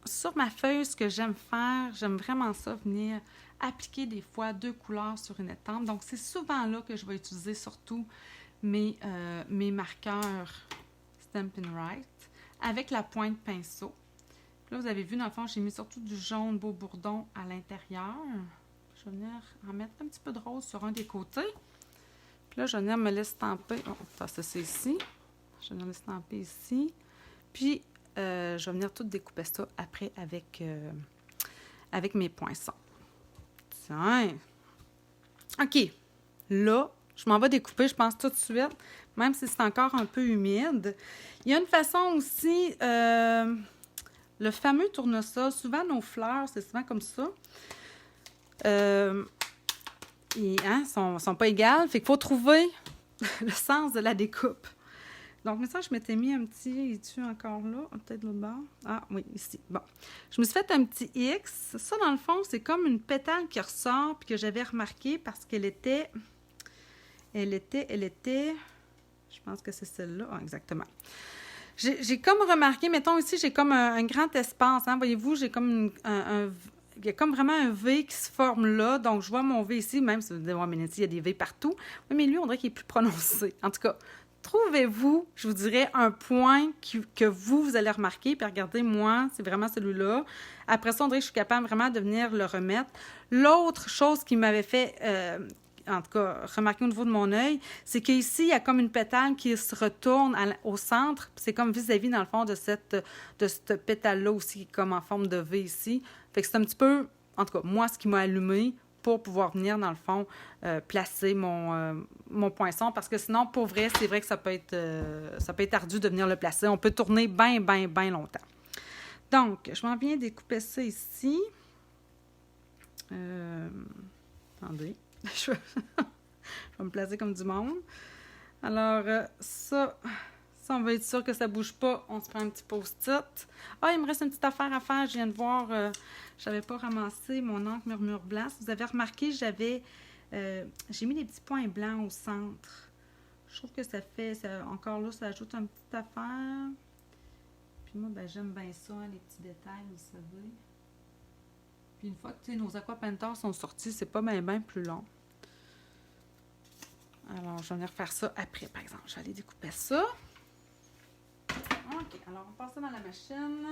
sur ma feuille, ce que j'aime faire, j'aime vraiment ça, venir appliquer des fois 2 couleurs sur une étampe. Donc, c'est souvent là que je vais utiliser surtout mes marqueurs Stampin' Right avec la pointe pinceau. Puis là, vous avez vu, dans le fond, j'ai mis surtout du jaune beau bourdon à l'intérieur. Je vais venir en mettre un petit peu de rose sur un des côtés. Puis là, je vais venir me l'estamper. Oh, ça c'est ici. Je vais venir l'estamper ici. Puis, je vais venir tout découper ça après avec mes poinçons. Tiens. OK. Là, je m'en vais découper, je pense, tout de suite, même si c'est encore un peu humide. Il y a une façon aussi, le fameux tournesol, souvent nos fleurs, c'est souvent comme ça. Ils sont pas égales, fait qu'il faut trouver le sens de la découpe. Donc, mais ça, je m'étais mis un petit... Es-tu encore là? Peut-être l'autre bord? Ah, oui, ici. Bon. Je me suis fait un petit X. Ça, dans le fond, c'est comme une pétale qui ressort, puis que j'avais remarqué parce qu'elle était... Elle était... Je pense que c'est celle-là. Ah, exactement. J'ai comme remarqué, mettons ici, j'ai comme un grand espace. Hein? Voyez-vous, j'ai comme il y a comme vraiment un V qui se forme là. Donc, je vois mon V ici, même si vous dites, ouais, mais il y a des V partout. Oui, mais lui, on dirait qu'il est plus prononcé. En tout cas, trouvez-vous, je vous dirais, un point que vous allez remarquer, puis regardez, moi, c'est vraiment celui-là. Après ça, on dirait que je suis capable vraiment de venir le remettre. L'autre chose qui m'avait fait, en tout cas, remarquer au niveau de mon œil, c'est qu'ici, il y a comme une pétale qui se retourne au centre, puis c'est comme vis-à-vis, dans le fond, de cette pétale-là aussi, qui est comme en forme de V ici. Fait que c'est un petit peu, en tout cas, moi, ce qui m'a allumé, pour pouvoir venir, dans le fond, placer mon poinçon. Parce que sinon, pour vrai, c'est vrai que ça peut être ardu de venir le placer. On peut tourner bien, bien, bien longtemps. Donc, je m'en viens découper ça ici. Attendez. Je vais me placer comme du monde. Alors, ça, on va être sûr que ça ne bouge pas. On se prend un petit post-it. Ah, il me reste une petite affaire à faire. Je viens de voir, je n'avais pas ramassé mon encre murmure blanc. Si vous avez remarqué, j'ai mis des petits points blancs au centre. Je trouve que ça fait, encore là, ça ajoute une petite affaire. Puis moi, ben, j'aime bien ça, hein, les petits détails, vous savez. Puis une fois que nos aqua painters sont sortis, c'est pas bien plus long. Alors, je vais venir faire ça après, par exemple. Je vais aller découper ça. OK, alors on passe ça dans la machine.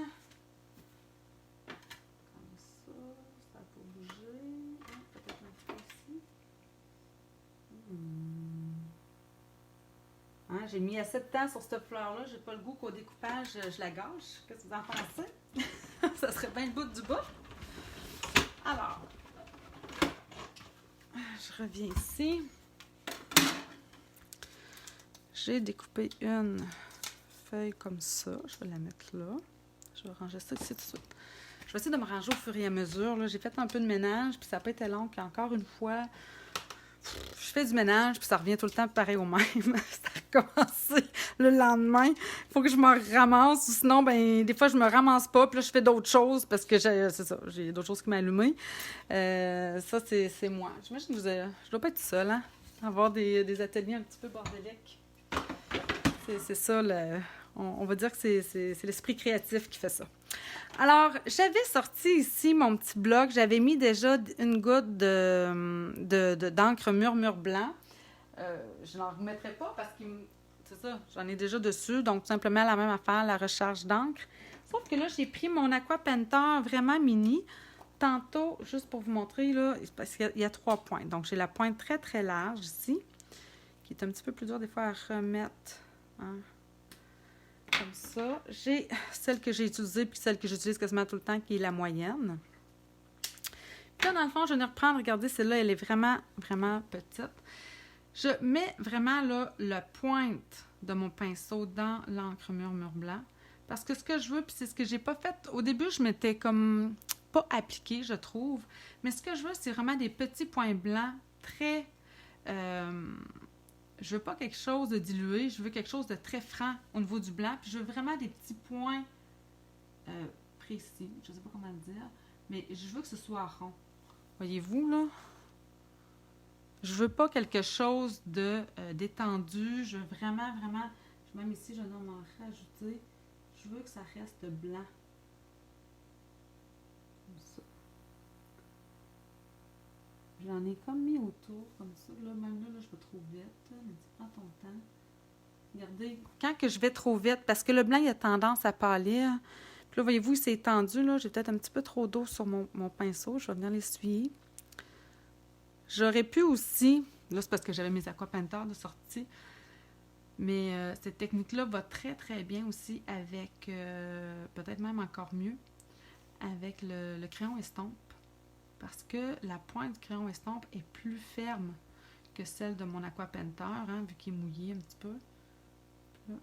Comme ça, ça peut bouger. Peut-être un petit peu ici. Hein, j'ai mis assez de temps sur cette fleur-là. J'ai pas le goût qu'au découpage, je la gâche. Qu'est-ce que vous en pensez? Ça serait bien le bout du bas. Alors, je reviens ici. J'ai découpé une feuille comme ça. Je vais la mettre là. Je vais ranger ça ici tout de suite. Je vais essayer de me ranger au fur et à mesure. J'ai fait un peu de ménage, puis ça n'a pas été long. Puis encore une fois, je fais du ménage, puis ça revient tout le temps pareil au même. Ça a recommencé le lendemain. Il faut que je me ramasse, ou sinon, ben des fois, je me ramasse pas, puis là, je fais d'autres choses, parce que j'ai d'autres choses qui m'ont allumé. Ça, c'est moi. J'imagine que je dois pas être seule, hein? Avoir des ateliers un petit peu bordéliques. C'est ça, on va dire que c'est l'esprit créatif qui fait ça. Alors, j'avais sorti ici mon petit bloc. J'avais mis déjà une goutte d'encre murmure blanc. Je n'en remettrai pas parce que c'est ça, j'en ai déjà dessus. Donc, tout simplement la même affaire, la recharge d'encre. Sauf que là, j'ai pris mon Aqua Painter vraiment mini. Tantôt, juste pour vous montrer, là, parce qu'il y a 3 pointes. Donc, j'ai la pointe très, très large ici, qui est un petit peu plus dur des fois à remettre. Hein. Comme ça. J'ai celle que j'ai utilisée, puis celle que j'utilise quasiment tout le temps, qui est la moyenne. Puis là, dans le fond, je vais reprendre. Regardez, celle-là, elle est vraiment, vraiment petite. Je mets vraiment là la pointe de mon pinceau dans l'encre murmure blanc. Parce que ce que je veux, puis c'est ce que j'ai pas fait. Au début, je m'étais comme pas appliquée, je trouve. Mais ce que je veux, c'est vraiment des petits points blancs très... je veux pas quelque chose de dilué, je veux quelque chose de très franc au niveau du blanc. Puis je veux vraiment des petits points précis. Je sais pas comment le dire. Mais je veux que ce soit rond. Voyez-vous, là? Je veux pas quelque chose de d'étendu. Je veux vraiment, vraiment... Même ici, je vais en rajouter. Je veux que ça reste blanc. Comme ça. J'en ai comme mis autour, comme ça. Là, même là, je vais trop vite. Mais tu prends ton temps. Regardez, quand que je vais trop vite, parce que le blanc, il a tendance à pâlir. Puis là, voyez-vous, c'est étendu. Là, j'ai peut-être un petit peu trop d'eau sur mon pinceau. Je vais venir l'essuyer. J'aurais pu aussi, là, c'est parce que j'avais mes Aqua Painter de sortie, mais cette technique-là va très, très bien aussi avec, peut-être même encore mieux, avec le crayon estompe. Parce que la pointe du crayon estompe est plus ferme que celle de mon Aqua Painter, hein, vu qu'il est mouillé un petit peu. Là,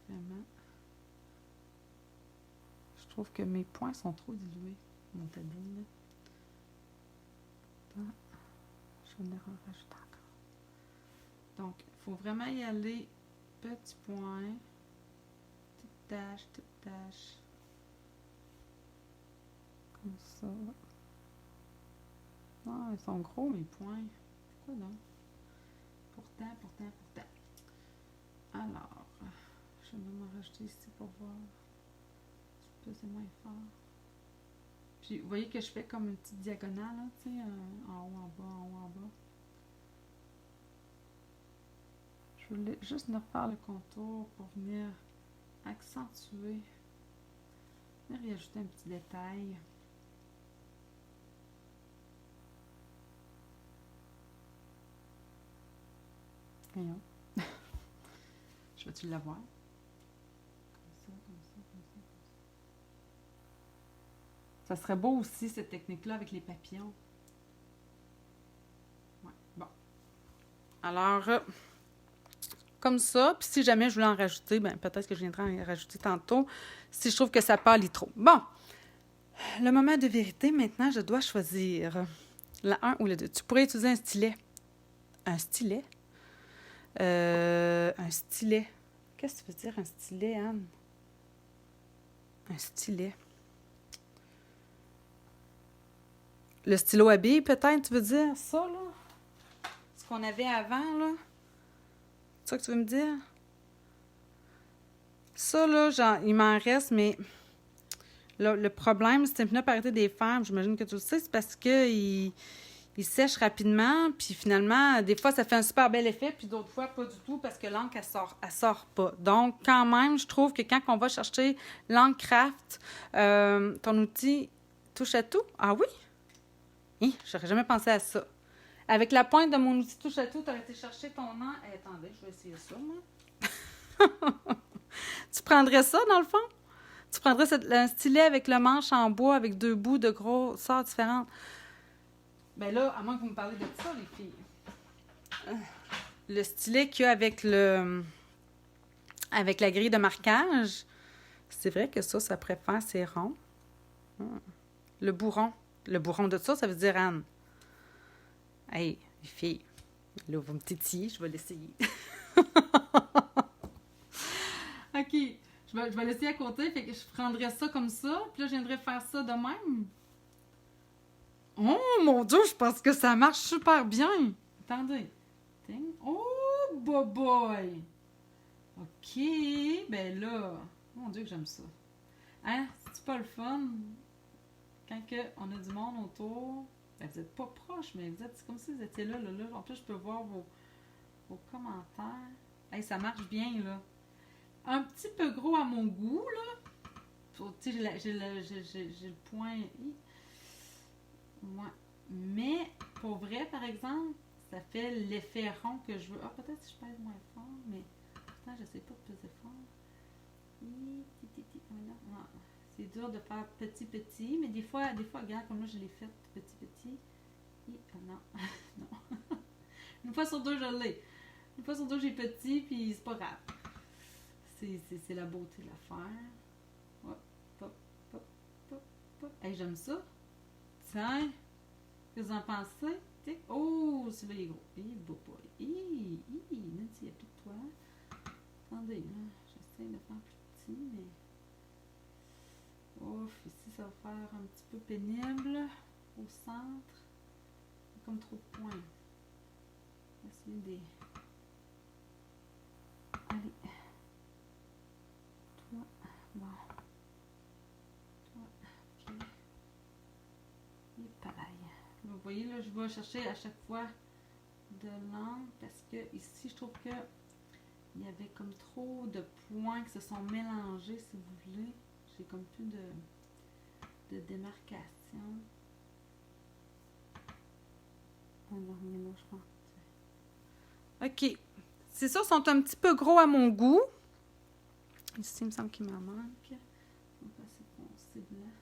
vraiment. Je trouve que mes points sont trop dilués, mon tableau, là. Là. Je vais en rajouter encore. Donc, il faut vraiment y aller petit point, petite tâche. Comme ça. Ah, ils sont gros mes points. Pourquoi non? Pourtant. Alors, je vais m'en rajouter ici pour voir. C'est moins fort. Puis, vous voyez que je fais comme une petite diagonale, là, tu sais, en haut, en bas. Je Je voulais juste venir faire le contour pour venir accentuer, venir y ajouter un petit détail. Voyons. Je vais-tu l'avoir? Ça serait beau aussi, cette technique-là, avec les papillons. Ouais, bon. Alors, comme ça. Puis si jamais je voulais en rajouter, ben peut-être que je viendrai en rajouter tantôt, si je trouve que ça pâlit trop. Bon. Le moment de vérité, maintenant, je dois choisir la 1 ou la 2. Tu pourrais utiliser un stylet. Un stylet? Un stylet. Qu'est-ce que tu veux dire, un stylet, Anne? Un stylet. Le stylo à billes, peut-être, tu veux dire? Ça, là? Ce qu'on avait avant, là? C'est ça que tu veux me dire? Ça, là, genre, il m'en reste, mais là, le problème, c'est une parité des femmes, j'imagine que tu le sais, c'est parce qu'il sèche rapidement, puis finalement, des fois, ça fait un super bel effet, puis d'autres fois, pas du tout, parce que l'encre, elle sort pas. Donc, quand même, je trouve que quand on va chercher l'encre craft, ton outil touche à tout. Ah oui? J'aurais jamais pensé à ça. Avec la pointe de mon outil touche à tout, tu aurais été chercher ton encre. Attendez, je vais essayer ça, moi. Tu prendrais ça, dans le fond? Tu prendrais un stylet avec le manche en bois, avec 2 bouts de gros sorts différentes. Ben là, à moins que vous me parlez de ça, les filles. Le stylet qu'il y a avec la grille de marquage, c'est vrai que ça pourrait faire ses ronds. Le bourron. Le bourron de ça veut dire Anne. Hey, les filles, là, vous me titillez, je vais l'essayer. OK. Je vais l'essayer à côté, fait que je prendrais ça comme ça, puis là, je viendrais faire ça de même. Oh, mon Dieu, je pense que ça marche super bien. Attendez. Oh, boy! OK, ben là, mon Dieu que j'aime ça. Hein, c'est pas le fun? Quand on a du monde autour, ben vous n'êtes pas proches, mais c'est comme si vous étiez là. En plus, je peux voir vos commentaires. Hey, ça marche bien, là. Un petit peu gros à mon goût, là. Tu sais, j'ai le point. Ouais. Mais, pour vrai, par exemple, ça fait l'effet rond que je veux. Ah, peut-être si je pèse moins fort, mais pourtant, je sais pas de peser fort. C'est dur de faire petit, mais des fois, regarde, comme là, je l'ai fait petit. Non, non. Une fois sur deux, je l'ai. Une fois sur deux, j'ai petit, puis c'est pas grave. C'est la beauté de l'affaire. Hop. Hey, j'aime ça. Tiens, qu'est-ce que vous en pensez? Oh, celui-là, il est gros. Nancy, il y a plus de toi. Attendez, là, j'essaie de faire plus petit, mais... Ouf, ici, ça va faire un petit peu pénible. Au centre. Il y a comme trop de points. On va essayer des... Allez. Toi, bon. Toi, ok. Et pareil. Vous voyez, là, je vais chercher à chaque fois de l'encre parce que ici, je trouve que il y avait comme trop de points qui se sont mélangés, si vous voulez. J'ai comme plus de démarcation. Alors, là, je pense. OK. C'est ça, sont un petit peu gros à mon goût. Ici, il me semble qu'il m'en manque. On va passer foncé blanc.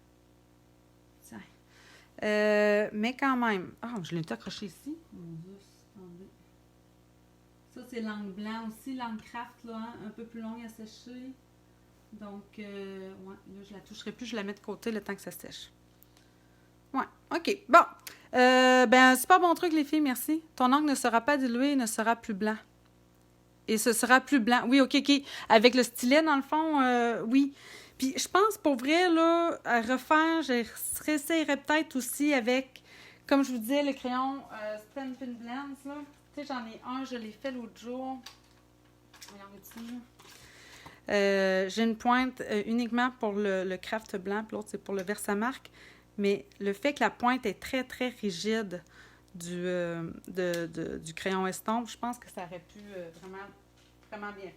Tiens. Mais quand même. Ah, je l'ai accroché ici. Mon Dieu, attendez. Ça, c'est l'angle blanc aussi. L'angle craft, là, hein, un peu plus longue à sécher. Donc, ouais, là, je la toucherai plus. Je la mets de côté le temps que ça sèche. Ouais, OK. Bon. Ben, super bon truc, les filles, merci. Ton angle ne sera pas dilué, ne sera plus blanc. Et ce sera plus blanc. Oui, OK. Avec le stylet, dans le fond, oui. Puis, je pense, pour vrai, là, à refaire, je réessayerais peut-être aussi avec, comme je vous disais, le crayon Stampin' Blends, là. Tu sais, j'en ai un, je l'ai fait l'autre jour. Voyons ici. J'ai une pointe uniquement pour le craft blanc, puis l'autre, c'est pour le Versamark. Mais le fait que la pointe est très, très rigide du crayon estompe, je pense que ça aurait pu vraiment vraiment bien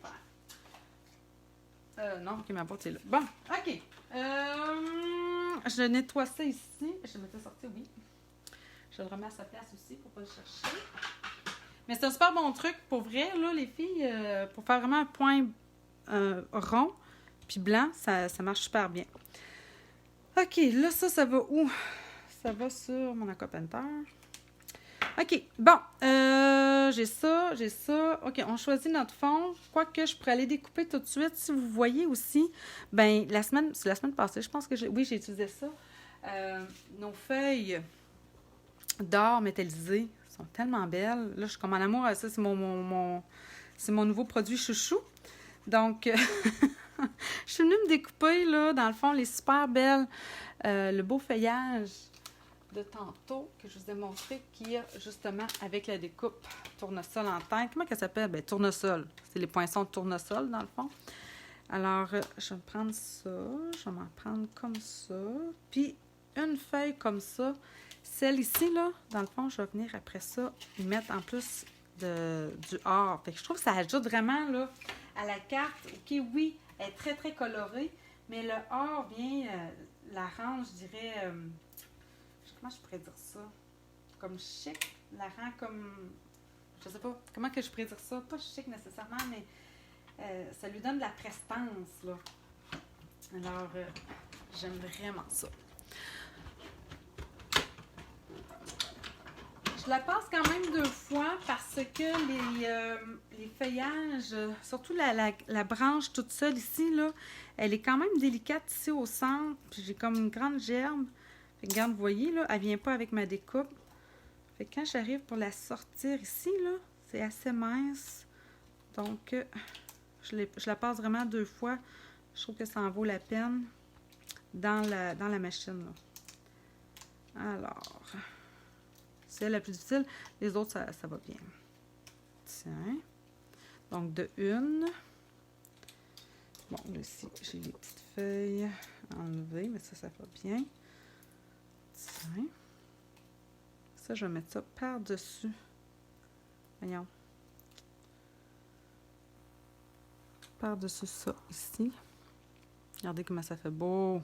faire. Non, ok, ma boîte est là. Bon, ok. Je nettoie ça ici. Je m'étais sorti, oui. Je le remets à sa place aussi pour ne pas le chercher. Mais c'est un super bon truc pour vrai, là, les filles, pour faire vraiment un point rond puis blanc, ça marche super bien. OK, là, ça va où? Ça va sur mon accompagnateur. OK, bon, j'ai ça. OK, on choisit notre fond. Quoique je pourrais aller découper tout de suite. Si vous voyez aussi, ben c'est la semaine passée, je pense que j'ai utilisé ça. Nos feuilles d'or métallisées sont tellement belles. Là, je suis comme en amour avec ça. C'est mon nouveau produit chouchou. Donc, je suis venue me découper, là, dans le fond, les super belles, le beau feuillage de tantôt que je vous ai montré qu'il y a justement avec la découpe tournesol en teinte. Comment ça s'appelle? Bien, tournesol. C'est les poinçons de tournesol, dans le fond. Alors, je vais me prendre ça. Je vais m'en prendre comme ça. Puis, une feuille comme ça. Celle ici, là, dans le fond, je vais venir après ça y mettre en plus du or. Fait que je trouve que ça ajoute vraiment, là, à la carte. OK, oui, elle est très, très colorée, mais le or vient la rendre, je dirais... comment je pourrais dire ça? Comme chic, la rend comme... Je sais pas, comment que je pourrais dire ça? Pas chic nécessairement, mais ça lui donne de la prestance, là. Alors, j'aime vraiment ça. Je la passe quand même 2 fois parce que les feuillages, surtout la branche toute seule ici, là, elle est quand même délicate ici au centre. Puis j'ai comme une grande gerbe. Fait que, regarde, vous voyez, là, elle vient pas avec ma découpe. Fait que quand j'arrive pour la sortir ici, là, c'est assez mince. Donc, je la passe vraiment 2 fois. Je trouve que ça en vaut la peine dans la machine, là. Alors, c'est la plus difficile. Les autres, ça va bien. Tiens. Donc, de une. Bon, là, ici, j'ai les petites feuilles enlevées, mais ça va bien. Tiens. Ça, je vais mettre ça par-dessus. Voyons. Par-dessus ça, ici. Regardez comment ça fait beau.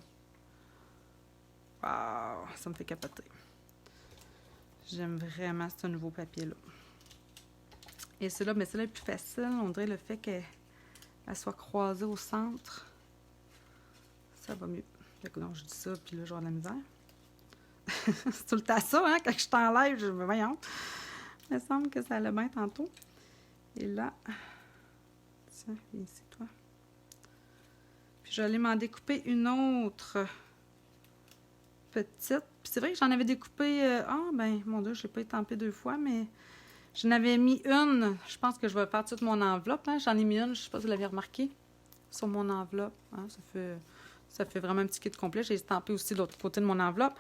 Wow! Ça me fait capoter. J'aime vraiment ce nouveau papier-là. Et celui-là, mais celui-là est plus facile. On dirait le fait qu'elle soit croisée au centre. Ça va mieux. Donc, je dis ça, puis là, je vais avoir de la misère. C'est tout le temps ça, hein? Quand je t'enlève, je me voyons. Il me semble que ça allait bien tantôt. Et là, tiens, viens ici, toi. Puis, je vais aller m'en découper une autre petite. Puis, c'est vrai que j'en avais découpé... mon Dieu, je ne l'ai pas étampé 2 fois, mais j'en avais mis une. Je pense que je vais faire toute mon enveloppe. Hein? J'en ai mis une, je ne sais pas si vous l'avez remarqué, sur mon enveloppe. Hein? Ça fait vraiment un petit kit complet. J'ai estampé aussi de l'autre côté de mon enveloppe.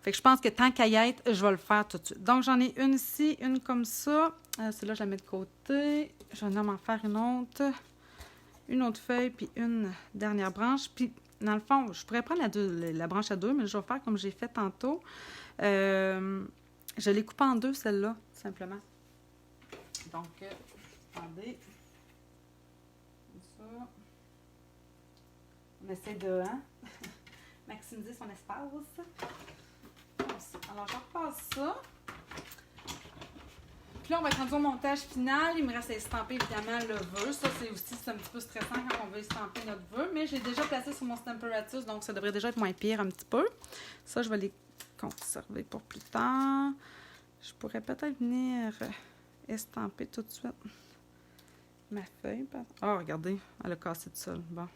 Fait que je pense que tant qu'à y être, je vais le faire tout de suite. Donc, j'en ai une ici, une comme ça. Celle-là, je la mets de côté. Je vais en faire une autre feuille, puis une dernière branche. Puis, dans le fond, je pourrais prendre la branche à 2, mais je vais faire comme j'ai fait tantôt. Je l'ai coupée en 2, celle-là, tout simplement. Donc, attendez. Comme ça. On essaie de maximiser son espace. Alors, je repasse ça. Puis là, on va être rendu au montage final. Il me reste à estamper, évidemment, le vœu. Ça, c'est un petit peu stressant quand on veut estamper notre vœu. Mais j'ai déjà placé sur mon Stamparatus, donc ça devrait déjà être moins pire un petit peu. Ça, je vais les conserver pour plus tard. Je pourrais peut-être venir estamper tout de suite ma feuille. Oh, regardez, elle a cassé tout seul. Bon,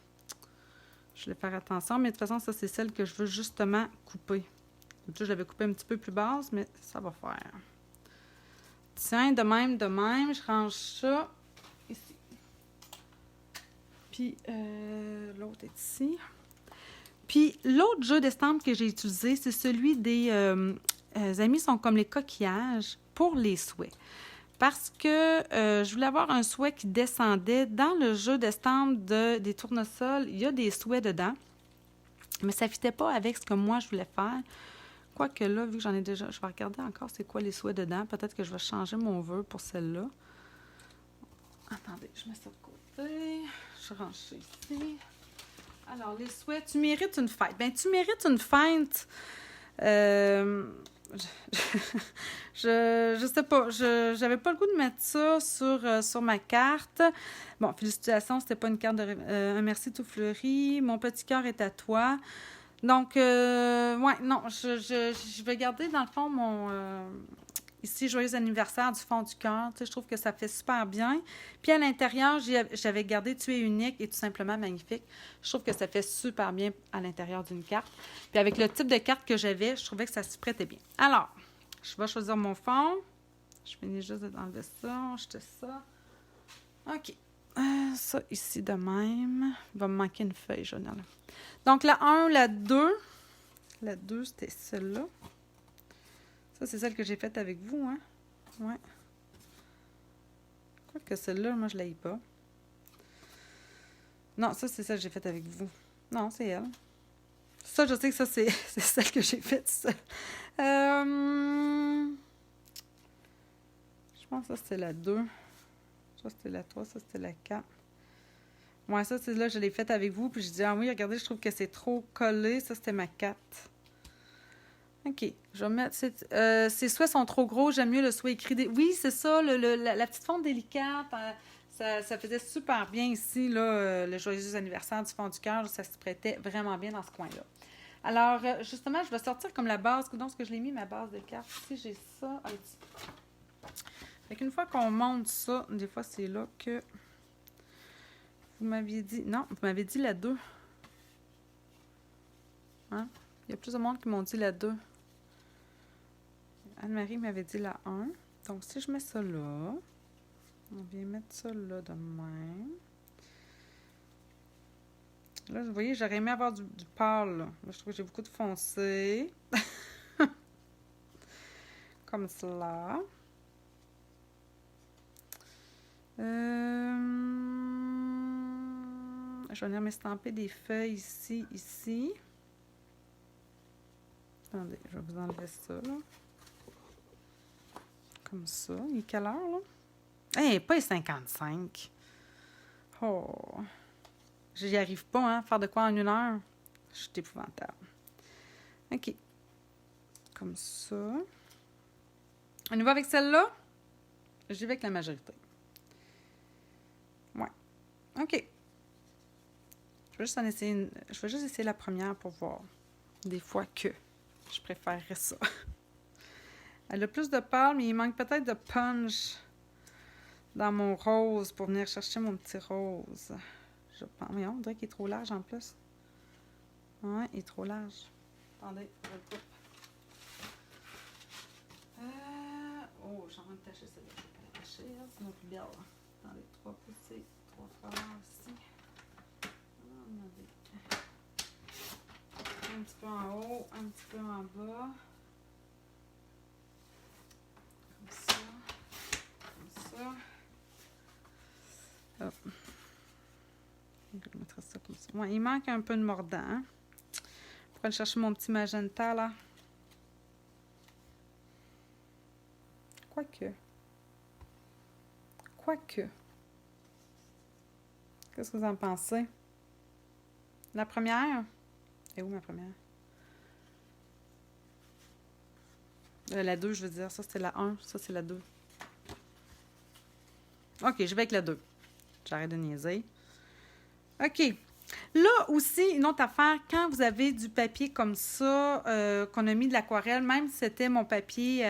je vais faire attention. Mais de toute façon, ça, c'est celle que je veux justement couper. Je l'avais coupée un petit peu plus basse, mais ça va faire. Tiens, de même, je range ça ici. Puis, l'autre est ici. Puis, l'autre jeu d'estampes que j'ai utilisé, c'est celui des amis sont comme les coquillages pour les souhaits. Parce que je voulais avoir un souhait qui descendait. Dans le jeu d'estampes des tournesols, il y a des souhaits dedans. Mais ça ne fitait pas avec ce que moi, je voulais faire. Quoique là, vu que j'en ai déjà... Je vais regarder encore c'est quoi les souhaits dedans. Peut-être que je vais changer mon vœu pour celle-là. Attendez, je mets ça de côté. Je range ça ici. Alors, les souhaits. Tu mérites une fête. Ben, tu mérites une fête. Je sais pas. J'avais pas le goût de mettre ça sur ma carte. Bon, félicitations, c'était pas une carte de... un merci tout fleuri. Mon petit cœur est à toi. Donc, ouais, non, je vais garder dans le fond ici, joyeux anniversaire du fond du cœur. Tu sais, je trouve que ça fait super bien. Puis à l'intérieur, j'avais gardé tu es unique et tout simplement magnifique. Je trouve que ça fait super bien à l'intérieur d'une carte. Puis avec le type de carte que j'avais, je trouvais que ça se prêtait bien. Alors, je vais choisir mon fond. Je finis juste d'enlever ça, jeter ça. OK. Ça ici de même. Il va me manquer une feuille jaune là. Donc la 1, la 2. La 2, c'était celle-là. Ça, c'est celle que j'ai faite avec vous, hein? Ouais. Je crois que celle-là, moi, je ne l'ai pas. Non, ça, c'est celle que j'ai faite avec vous. Non, c'est elle. Ça, je sais que ça, c'est celle que j'ai faite, ça. Je pense que ça, c'était la 2. Ça, c'était la 3. Ça, c'était la 4. Ouais, ça, c'est là, je l'ai faite avec vous. Puis je dis, ah oui, regardez, je trouve que c'est trop collé. Ça, c'était ma 4. OK. Je vais mettre... ces souhaits sont trop gros. J'aime mieux le souhait écrit. Oui, c'est ça. La petite fonte délicate. Ça faisait super bien ici, là, le joyeux anniversaire du fond du cœur. Ça se prêtait vraiment bien dans ce coin-là. Alors, justement, je vais sortir comme la base. Donc, ce que je l'ai mis, ma base de cartes. Ici, j'ai ça. Fait qu'une fois qu'on monte ça, des fois, c'est là que... Vous m'aviez dit... Non, vous m'avez dit la 2. Hein? Il y a plus de monde qui m'ont dit la 2. Anne-Marie m'avait dit la 1. Donc, si je mets ça là, on vient mettre ça là de même. Là, vous voyez, j'aurais aimé avoir du pâle. Là, je trouve que j'ai beaucoup de foncé. Comme cela. Je vais venir m'estamper des feuilles ici. Attendez, je vais vous enlever ça, là. Comme ça. Il est quelle heure, là? Hey, pas les 55. Oh. J'y arrive pas, hein? Faire de quoi en 1 heure? Je suis épouvantable. OK. Comme ça. On y va avec celle-là? J'y vais avec la majorité. Ouais. OK. Je vais juste essayer la première pour voir. Des fois que je préférerais ça. Elle a plus de pâle, mais il manque peut-être de punch dans mon rose pour venir chercher mon petit rose. Je pense. Mais on dirait qu'il est trop large en plus. Ouais, il est trop large. Attendez, je le coupe. Oh, j'ai envie de tâcher celle-là. Je vais pas la tâcher, c'est notre plus belle. Attendez, 3 poussées, 3 fleurs ici. Un petit peu en haut, un petit peu en bas. Comme ça. Comme ça. Hop. Je mettrai ça comme ça. Ouais, il manque un peu de mordant. Hein? Je pourrais aller chercher mon petit magenta là. Quoique. Qu'est-ce que vous en pensez? La première? Et où ma première? La 2, je veux dire. Ça, c'était la 1. Ça, c'est la 2. OK, je vais avec la 2. J'arrête de niaiser. OK. Là aussi, une autre affaire, quand vous avez du papier comme ça, qu'on a mis de l'aquarelle, même si c'était mon papier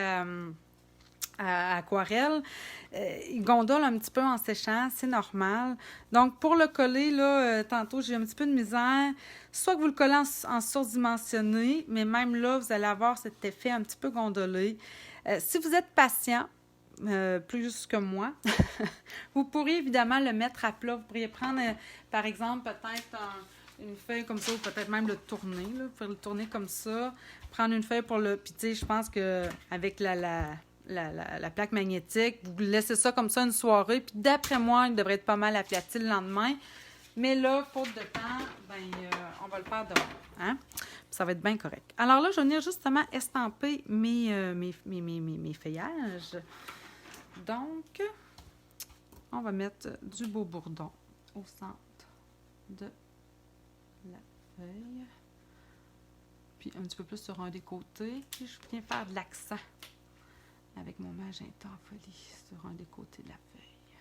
à aquarelle, il gondole un petit peu en séchant, c'est normal. Donc, pour le coller, là, tantôt, j'ai eu un petit peu de misère. Soit que vous le collez en surdimensionné, mais même là, vous allez avoir cet effet un petit peu gondolé. Si vous êtes patient, plus que moi, vous pourriez évidemment le mettre à plat. Vous pourriez prendre, par exemple, peut-être une feuille comme ça, ou peut-être même le tourner. Là. Vous pouvez le tourner comme ça. Prendre une feuille pour le... Puis, tu sais, je pense qu'avec la plaque magnétique, vous laissez ça comme ça une soirée, puis d'après moi, il devrait être pas mal aplati le lendemain. Mais là, faute de temps, on va le faire dehors. Hein? Ça va être bien correct. Alors là, je vais venir justement estamper mes feuillages. Donc, on va mettre du beau bourdon au centre de la feuille. Puis un petit peu plus sur un des côtés. Puis je viens faire de l'accent avec mon magenta en folie sur un des côtés de la feuille.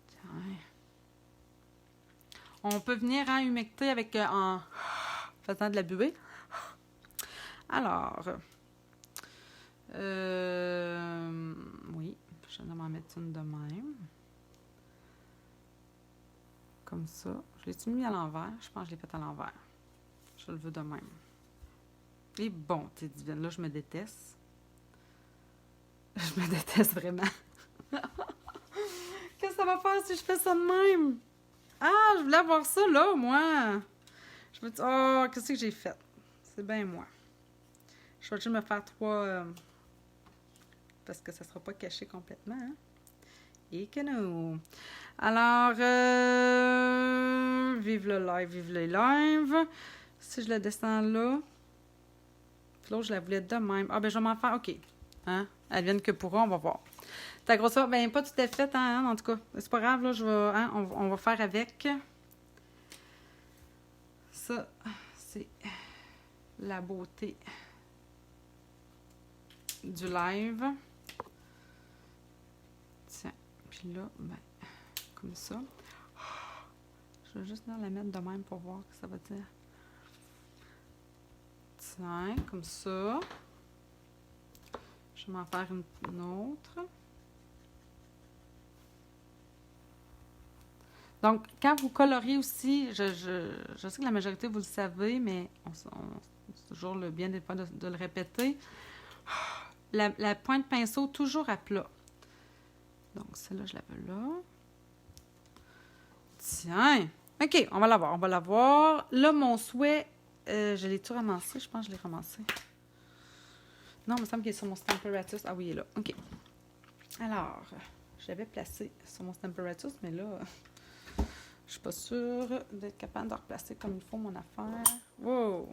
Tiens. On peut venir humecter avec en faisant de la buée. Alors, oui, je vais m'en mettre une de même. Comme ça. Je l'ai-tu mis à l'envers? Je pense que je l'ai fait à l'envers. Je le veux de même. Et bon, t'es divine. Là, je me déteste. Je me déteste vraiment. Qu'est-ce que ça va faire si je fais ça de même? Ah, je voulais avoir ça là, moi. Je me dis, oh, qu'est-ce que j'ai fait? C'est bien moi. Je vais juste me faire 3... parce que ça ne sera pas caché complètement. Hein? Et que non. Alors, vive le live, vive les lives. Si je le descends là, puis l'autre, je la voulais de même. Ah, ben je vais m'en faire, OK. Hein? Elle vienne que pourra, on va voir. Ta grosseur, ben pas tout à fait, hein, en tout cas. C'est pas grave, là, je vais, hein, on va faire avec. Ça, c'est la beauté du live. Tiens, puis là, ben, comme ça. Je vais juste la mettre de même pour voir ce que ça va dire. Tiens, comme ça. Je vais m'en faire une autre. Donc, quand vous coloriez aussi, je sais que la majorité, vous le savez, mais c'est toujours le bien des fois de le répéter. La pointe pinceau, toujours à plat. Donc, celle-là, je la veux là. Tiens! OK, on va la voir, on va la voir. Là, mon souhait, je l'ai-tu ramassé? Je pense que je l'ai ramassé. Non, il me semble qu'il est sur mon Stamparatus. Ah oui, il est là. OK. Alors, je l'avais placé sur mon Stamparatus, mais là, je suis pas sûre d'être capable de replacer comme il faut mon affaire. Wow!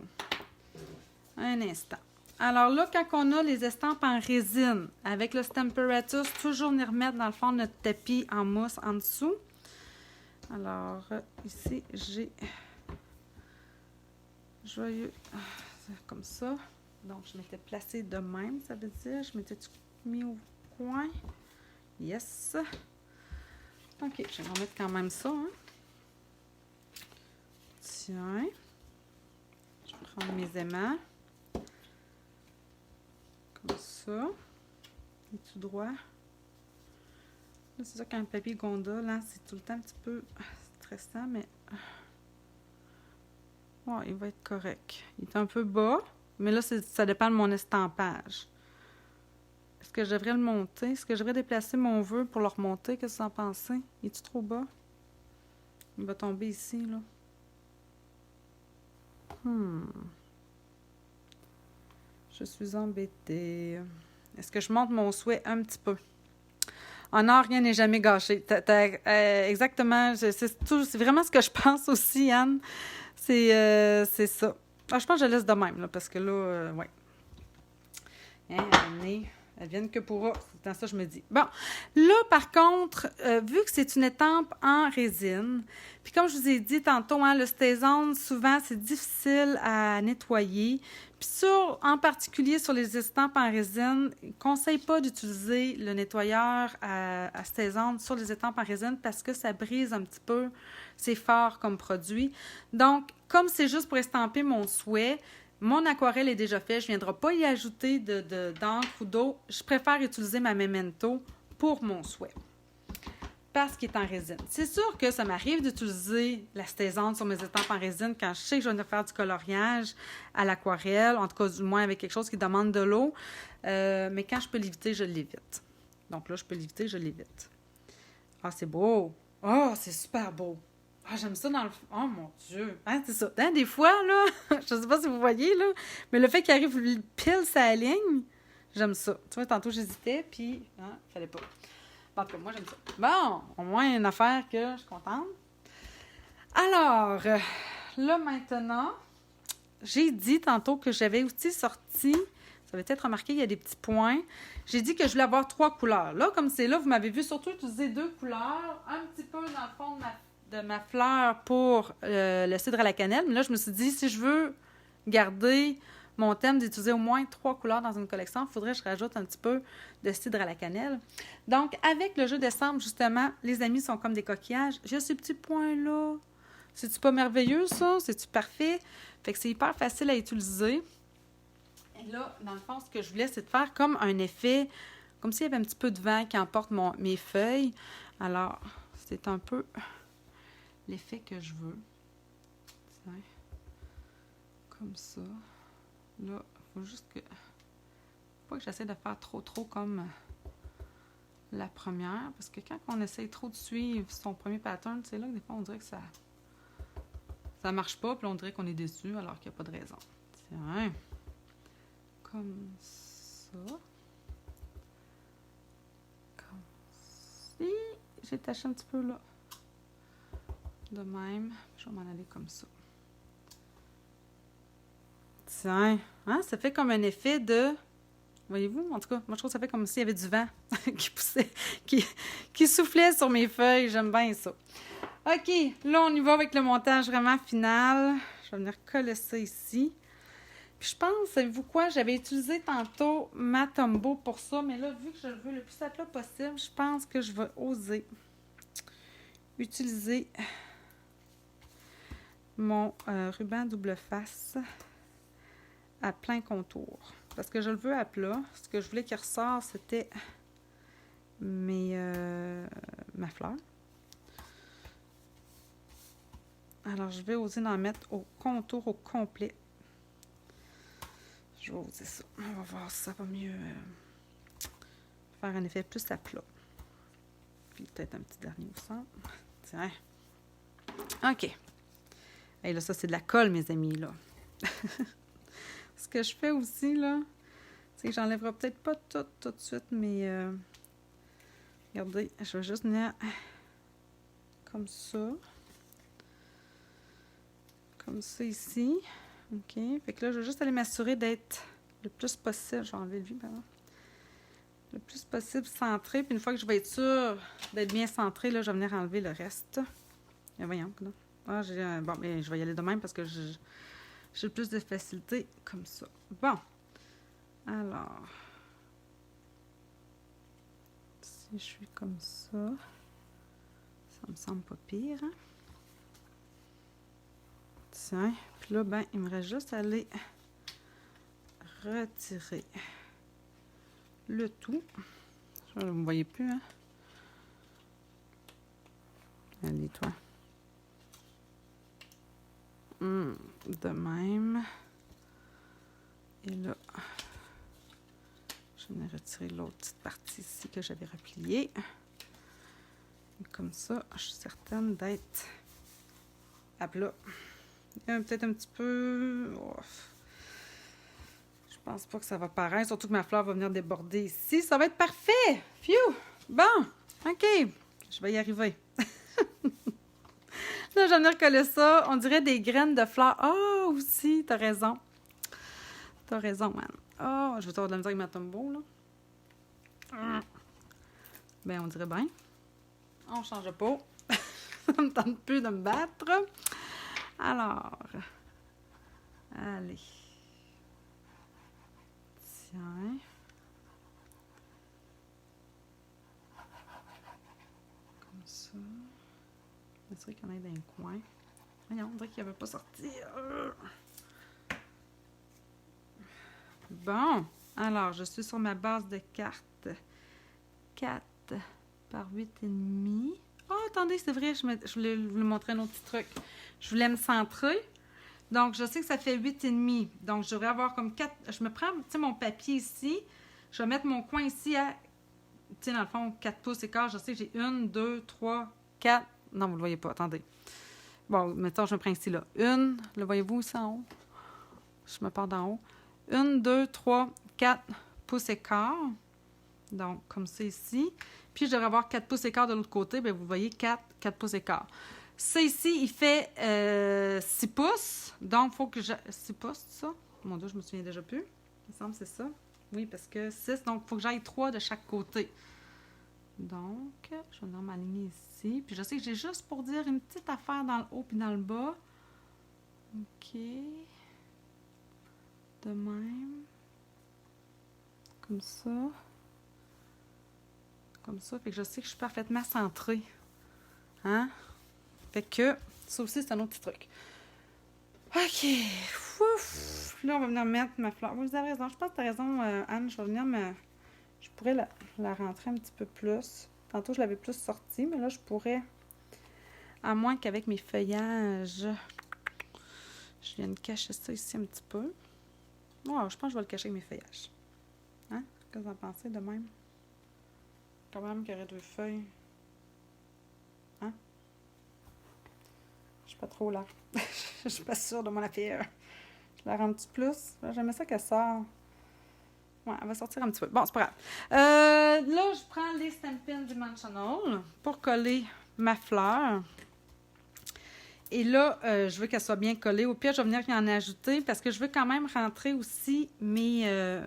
Un instant. Alors là, quand on a les estampes en résine, avec le Stamparatus, toujours venir remettre dans le fond de notre tapis en mousse en dessous. Alors, ici, j'ai joyeux, comme ça. Donc, je m'étais placée de même, ça veut dire. Je m'étais mis au coin. Yes. OK, je vais remettre quand même ça. Hein. Tiens. Je vais prendre mes aimants. Comme ça. Et tout droit. C'est sûr qu'un papier gondole, là, c'est tout le temps un petit peu stressant, mais ouais, il va être correct. Il est un peu bas, mais là, ça dépend de mon estampage. Est-ce que je devrais le monter? Est-ce que je devrais déplacer mon vœu pour le remonter? Qu'est-ce que vous en pensez? Est-tu trop bas? Il va tomber ici, là. Je suis embêtée. Est-ce que je monte mon souhait un petit peu? En or, rien n'est jamais gâché. Exactement. C'est vraiment ce que je pense aussi, Anne. C'est ça. Ah, je pense que je laisse de même, là, parce que là, ouais. Hein, elles viennent que pourra. C'est dans ça que je me dis. Bon, là, par contre, vu que c'est une étampe en résine, puis comme je vous ai dit tantôt, hein, le StazOn, souvent, c'est difficile à nettoyer. Puis en particulier sur les estampes en résine, je ne conseille pas d'utiliser le nettoyeur à StazOn sur les estampes en résine parce que ça brise un petit peu. C'est fort comme produit. Donc, comme c'est juste pour estamper mon souhait, mon aquarelle est déjà faite. Je ne viendrai pas y ajouter d'encre ou d'eau. Je préfère utiliser ma Memento pour mon souhait parce qu'il est en résine. C'est sûr que ça m'arrive d'utiliser la StazOn sur mes estampes en résine quand je sais que je vais faire du coloriage à l'aquarelle, en tout cas du moins avec quelque chose qui demande de l'eau. Mais quand je peux l'éviter, je l'évite. Donc là, je peux l'éviter, je l'évite. Ah, c'est beau! Ah, c'est super beau! Ah, j'aime ça dans le... Oh, mon Dieu! Hein, c'est ça. Hein, des fois, là, je sais pas si vous voyez, là, mais le fait qu'il arrive pile sa ligne, j'aime ça. Tu vois, tantôt, j'hésitais, puis... Hein, fallait pas. En tout cas, moi, j'aime ça. Bon, au moins, une affaire que je suis contente. Alors, là, maintenant, j'ai dit tantôt que j'avais aussi sorti... Vous avez peut-être remarqué, il y a des petits points. J'ai dit que je voulais avoir 3 couleurs. Là, comme c'est là, vous m'avez vu surtout utiliser 2 couleurs. Un petit peu dans le fond de ma fleur pour le cidre à la cannelle. Mais là, je me suis dit, si je veux garder mon thème d'utiliser au moins 3 couleurs dans une collection, il faudrait que je rajoute un petit peu de cidre à la cannelle. Donc, avec le jeu décembre, justement, les amis sont comme des coquillages. J'ai ces petits points-là. C'est-tu pas merveilleux, ça? C'est-tu parfait? Fait que c'est hyper facile à utiliser. Et là, dans le fond, ce que je voulais, c'est de faire comme un effet, comme s'il y avait un petit peu de vent qui emporte mes feuilles. Alors, c'est un peu l'effet que je veux. Tiens. Comme ça. Là, il faut juste que... Pas que j'essaie de faire trop comme la première. Parce que quand on essaye trop de suivre son premier pattern, c'est là que des fois, on dirait que ça marche pas. Puis on dirait qu'on est déçu alors qu'il n'y a pas de raison. Tiens. Comme ça. Comme si. J'ai taché un petit peu là. De même. Je vais m'en aller comme ça. Tiens. Hein? Ça fait comme un effet de... Voyez-vous? En tout cas, moi, je trouve que ça fait comme s'il y avait du vent qui poussait, qui soufflait sur mes feuilles. J'aime bien ça. OK. Là, on y va avec le montage vraiment final. Je vais venir coller ça ici. Puis je pense, savez-vous quoi? J'avais utilisé tantôt ma Tombow pour ça, mais là, vu que je le veux le plus simple possible, je pense que je vais oser utiliser mon ruban double face à plein contour. Parce que je le veux à plat. Ce que je voulais qu'il ressort, c'était ma fleur. Alors, je vais oser en mettre au contour au complet. Je vais oser ça. On va voir si ça va mieux faire un effet plus à plat. Puis peut-être un petit dernier au centre. Tiens. OK. Et là, ça, c'est de la colle, mes amis, là. Ce que je fais aussi, là, c'est que j'enlèverai peut-être pas tout de suite, mais regardez, je vais juste venir comme ça. Comme ça ici. OK. Fait que là, je vais juste aller m'assurer d'être le plus possible. Je vais enlever le vide, pardon. Le plus possible centré. Puis une fois que je vais être sûre d'être bien centré, là, je vais venir enlever le reste. Et voyons. Là. Ah, bon, mais je vais y aller de même parce que j'ai plus de facilité comme ça. Bon. Alors. Si je suis comme ça, ça me semble pas pire, hein? Tiens, puis là, ben, il me reste juste à aller retirer le tout. Ça, vous ne voyez plus, hein? Allez, toi. De même. Et là, je vais retirer l'autre petite partie ici que j'avais repliée. Et comme ça, je suis certaine d'être à plat. Peut-être un petit peu... Oh. Je pense pas que ça va paraître, surtout que ma fleur va venir déborder ici. Ça va être parfait! Phew! Bon! OK! Je vais y arriver. Là, j'en ai recollé ça. On dirait des graines de fleurs. Ah, aussi! T'as raison. T'as raison, man. Ah, je vais avoir de la misère avec ma Tombow, là. Ben, on dirait bien. On change pas. Ça me tente plus de me battre. Alors, allez. Tiens. Comme ça. Je dirais qu'il y en a dans un coin. Voyons, on dirait qu'il n'avait pas sorti. Bon, alors, je suis sur ma base de cartes 4 par 8,5. Oh, attendez, c'est vrai, je voulais vous montrer un autre petit truc. Je voulais me centrer. Donc, je sais que ça fait 8,5. Donc, je devrais avoir comme 4... Je me prends, tu sais, mon papier ici. Je vais mettre mon coin ici à, tu sais, dans le fond, 4 pouces et quart. Je sais que j'ai 1, 2, 3, 4... Non, vous ne le voyez pas, attendez. Bon, mettons, je me prends ici, là. 1, le voyez-vous ici en haut? Je me pars d'en haut. 1, 2, 3, 4 pouces et quart. Donc, comme ça ici. Puis, je devrais avoir 4 pouces et quart de l'autre côté. Bien, vous voyez 4 pouces et quart. Ça ici, il fait 6 pouces. Donc, il faut que je... 6 pouces, ça? Mon Dieu, je me souviens déjà plus. me semble que c'est ça. Oui, parce que 6, donc il faut que j'aille 3 de chaque côté. Donc, je vais venir m'aligner ici. Puis je sais que j'ai juste pour dire une petite affaire dans le haut puis dans le bas. OK. De même. Comme ça. Comme ça. Fait que je sais que je suis parfaitement centrée. Hein? Fait que, ça aussi, c'est un autre petit truc. OK. Ouf. Là, on va venir mettre ma fleur. Vous avez raison. Je pense que tu as raison, Anne. Je vais venir Je pourrais la rentrer un petit peu plus. Tantôt, je l'avais plus sortie, mais là, je pourrais... À moins qu'avec mes feuillages, je vienne cacher ça ici un petit peu. Wow, je pense que je vais le cacher avec mes feuillages. Hein? Qu'est-ce que vous en pensez de même? Quand même qu'il y aurait 2 feuilles. Hein? Je suis pas trop là. Je suis pas sûre de mon affaire. Je la rends un petit plus. J'aimais ça qu'elle sort. Ouais, elle va sortir un petit peu. Bon, c'est pas grave. Là, je prends les Stampin' Dimensional pour coller ma fleur. Et là, je veux qu'elle soit bien collée. Au pire, je vais venir y en ajouter parce que je veux quand même rentrer aussi mes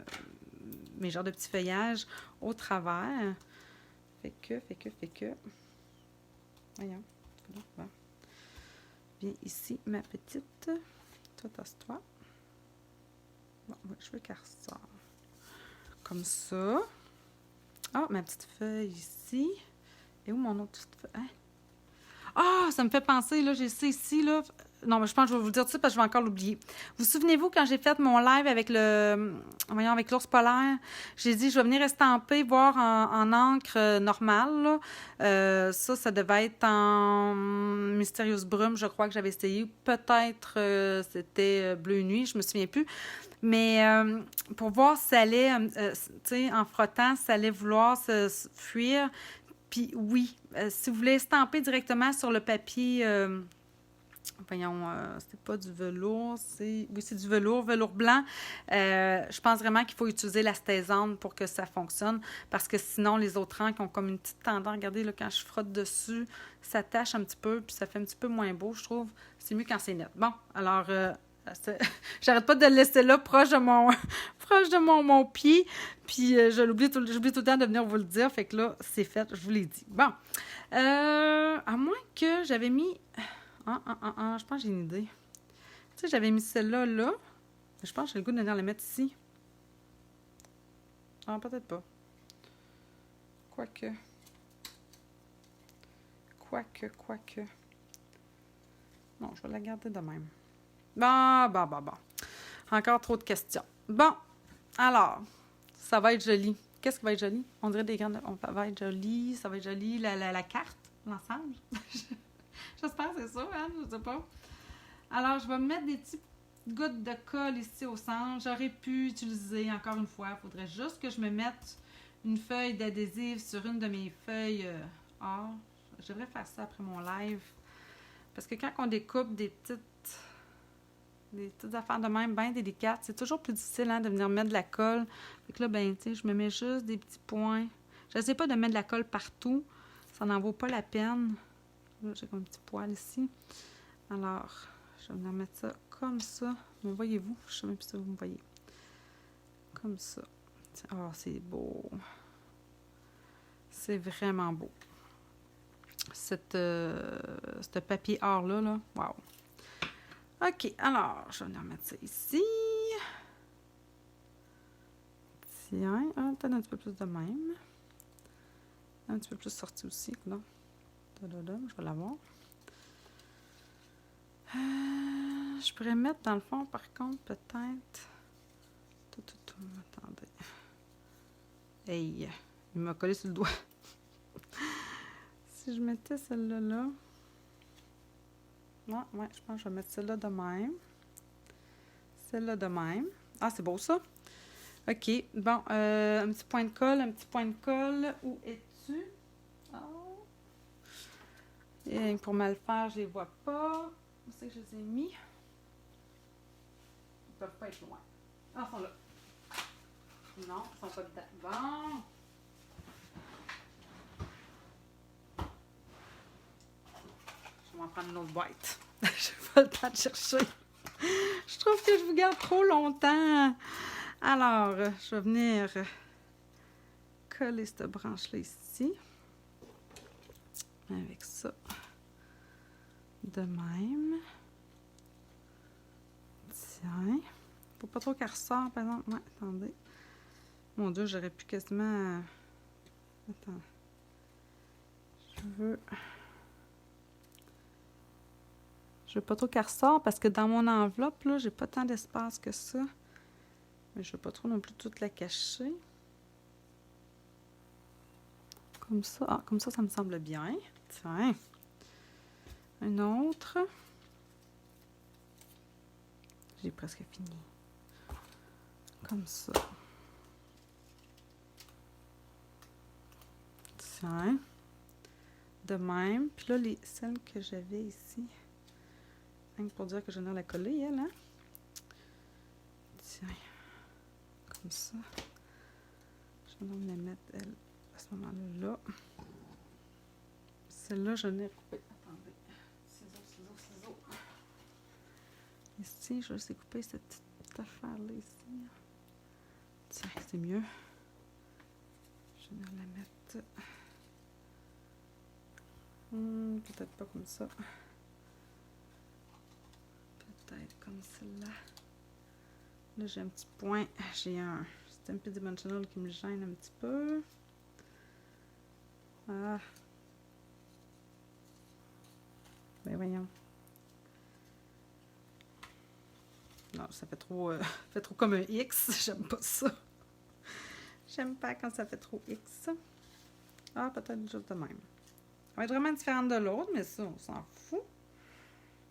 genres de petits feuillages au travers. Fait que. Voyons. Viens ici, ma petite. Toi, tasse-toi. Bon, je veux qu'elle ressorte. Comme ça. Ah, ma petite feuille ici. Et où mon autre petite feuille? Hein? Ah, ça me fait penser, là, j'ai ça ici, là. Non, mais je pense que je vais vous le dire tout de suite parce que je vais encore l'oublier. Vous souvenez-vous, quand j'ai fait mon live avec avec l'ours polaire, j'ai dit, je vais venir estamper, voir en encre normale, là. Ça devait être en Mystérieuse Brume, je crois que j'avais essayé. Peut-être c'était Bleu Nuit, je me souviens plus. Mais pour voir si ça allait, tu sais, en frottant, si ça allait vouloir se fuir. Puis oui, si vous voulez estamper directement sur le papier, voyons, c'était pas du velours, c'est du velours blanc. Je pense vraiment qu'il faut utiliser la Stazone pour que ça fonctionne, parce que sinon, les autres encres ont comme une petite tendance. Regardez, là, quand je frotte dessus, ça tâche un petit peu, puis ça fait un petit peu moins beau, je trouve. C'est mieux quand c'est net. Bon, alors... j'arrête pas de le laisser là, proche de mon pied. Puis j'oublie tout le temps de venir vous le dire. Fait que là, c'est fait, je vous l'ai dit. Bon. À moins que j'avais mis... je pense que j'ai une idée. Tu sais, j'avais mis celle-là, là. Je pense que j'ai le goût de venir la mettre ici. Ah, peut-être pas. Quoique. Non, je vais la garder de même. Bon. Encore trop de questions. Bon, alors, ça va être joli. Qu'est-ce qui va être joli? On dirait des grandes... Ça va être joli, la carte, l'ensemble. J'espère que c'est ça, hein? Je sais pas. Alors, je vais me mettre des petites gouttes de colle ici au centre. J'aurais pu utiliser, encore une fois, il faudrait juste que je me mette une feuille d'adhésif sur une de mes feuilles or. Je devrais faire ça après mon live. Parce que quand on découpe des petites affaires de même bien délicates, c'est toujours plus difficile de venir mettre de la colle. Fait que là, ben, tu sais, je me mets juste des petits points. Je n'essaie pas de mettre de la colle partout. Ça n'en vaut pas la peine. Là, j'ai comme un petit poil ici. Alors, je vais venir mettre ça comme ça. Me voyez-vous? Je ne sais même plus si vous me voyez. Comme ça. Oh, c'est beau. C'est vraiment beau. Ce papier or-là, là. Wow! OK, alors, je vais venir mettre ça ici. Tiens, peut-être un petit peu plus de même. Un petit peu plus sorti aussi, là. Je vais l'avoir. Je pourrais mettre dans le fond, par contre, peut-être... Attendez. Hey, il m'a collé sur le doigt. Si je mettais celle-là, là... Non, ouais, je pense que je vais mettre celle-là de même. Celle-là de même. Ah, c'est beau, ça. OK, bon, un petit point de colle. Où es-tu? Oh. Et pour me le faire, je les vois pas. Où c'est que je les ai mis? Ils peuvent pas être loin. Ah, ils sont là. Non, ils sont pas dedans. Bon. Je vais en prendre une autre boîte. Je n'ai pas le temps de chercher. Je trouve que je vous garde trop longtemps Alors, je vais venir coller cette branche-là ici. Avec ça. De même. Tiens. Faut pas trop qu'elle ressort, par exemple. Ouais, attendez. Mon Dieu, j'aurais pu quasiment... Attends. Je veux pas trop qu'elle ressort parce que dans mon enveloppe, là, j'ai pas tant d'espace que ça. Mais je veux pas trop non plus toute la cacher. Comme ça. Ah, comme ça me semble bien. Tiens. Un autre. J'ai presque fini. Comme ça. Tiens. De même. Puis là, celles que j'avais ici. Rien que pour dire que je viens de la coller, elle, hein? Tiens. Comme ça. Je vais me la mettre, elle, à ce moment-là. Là. Celle-là, je l'ai coupée. Attendez. Ciseaux. Ici, je vais essayer de couper cette petite affaire-là ici. Tiens, c'est mieux. Je vais la mettre... peut-être pas comme ça. Peut-être comme celle-là. Là, j'ai un petit point. J'ai un Stampin' Dimensional qui me gêne un petit peu. Ah. Ben voyons. Non, ça fait trop, fait trop comme un X. J'aime pas ça. J'aime pas quand ça fait trop X. Ah, peut-être juste de même. Elle va être vraiment différente de l'autre, mais ça, on s'en fout.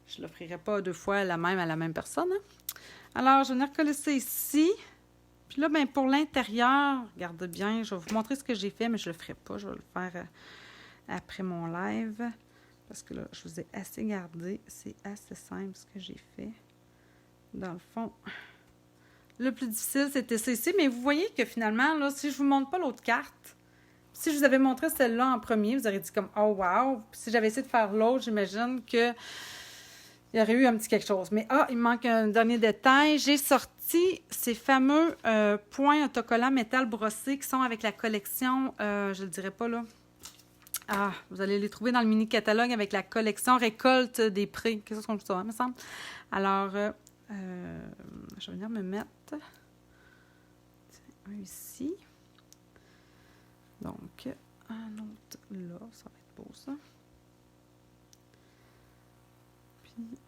Je ne l'offrirai pas 2 fois la même à la même personne. Hein? Alors, je vais venir coller ça ici. Puis là, ben, pour l'intérieur, regardez bien, je vais vous montrer ce que j'ai fait, mais je ne le ferai pas. Je vais le faire après mon live. Parce que là, je vous ai assez gardé. C'est assez simple ce que j'ai fait. Dans le fond, le plus difficile, c'était ça ici. Mais vous voyez que finalement, là, si je ne vous montre pas l'autre carte, si je vous avais montré celle-là en premier, vous auriez dit comme « Oh, wow! » Puis si j'avais essayé de faire l'autre, j'imagine que il y aurait eu un petit quelque chose. Mais il me manque un dernier détail. J'ai sorti ces fameux points autocollants métal brossés qui sont avec la collection, je ne le dirai pas là. Ah, vous allez les trouver dans le mini-catalogue avec la collection Récolte des prix. Quelque chose comme ça, il me semble. Alors, je vais venir me mettre un ici. Donc, un autre là. Ça va être beau, ça. Puis,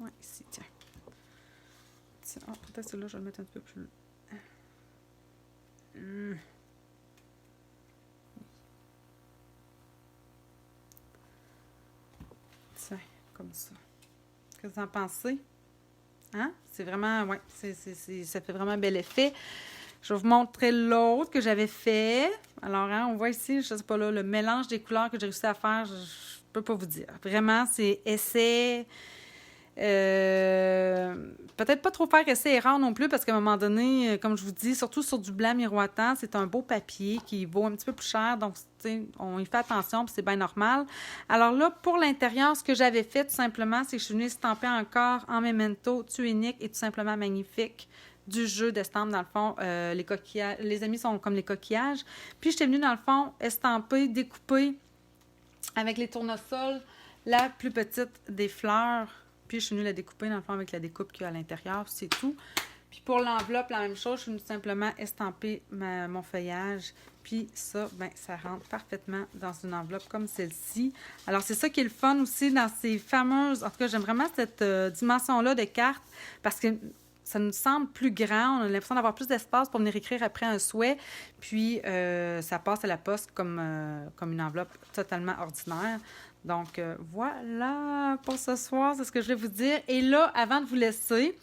ouais, ici, tiens. Peut-être celui-là, je vais le mettre un peu plus... Tiens, comme ça. Qu'est-ce que vous en pensez? Hein? C'est vraiment, ouais, ça fait vraiment un bel effet. Je vais vous montrer l'autre que j'avais fait. Alors, hein, on voit ici, je ne sais pas là, le mélange des couleurs que j'ai réussi à faire, je ne peux pas vous dire. Vraiment, c'est essai. Peut-être pas trop faire essai-erreur non plus, parce qu'à un moment donné, comme je vous dis, surtout sur du blanc miroitant, c'est un beau papier qui vaut un petit peu plus cher, donc on y fait attention, puis c'est bien normal. Alors là, pour l'intérieur, ce que j'avais fait tout simplement, c'est que je suis venue estamper encore en memento, tu unique et tout simplement magnifique du jeu d'estampe, dans le fond, les coquillages, les amis sont comme les coquillages. Puis j'étais venue, dans le fond, estamper, découper avec les tournesols la plus petite des fleurs. Puis je suis venue la découper, dans le fond, avec la découpe qu'il y a à l'intérieur, c'est tout. Puis pour l'enveloppe, la même chose, je suis venue simplement estamper mon feuillage. Puis ça, ben ça rentre parfaitement dans une enveloppe comme celle-ci. Alors, c'est ça qui est le fun aussi dans ces fameuses... En tout cas, j'aime vraiment cette dimension-là de carte parce que ça nous semble plus grand. On a l'impression d'avoir plus d'espace pour venir écrire après un souhait. Puis, ça passe à la poste comme une enveloppe totalement ordinaire. Donc, voilà pour ce soir, c'est ce que je vais vous dire. Et là, avant de vous laisser,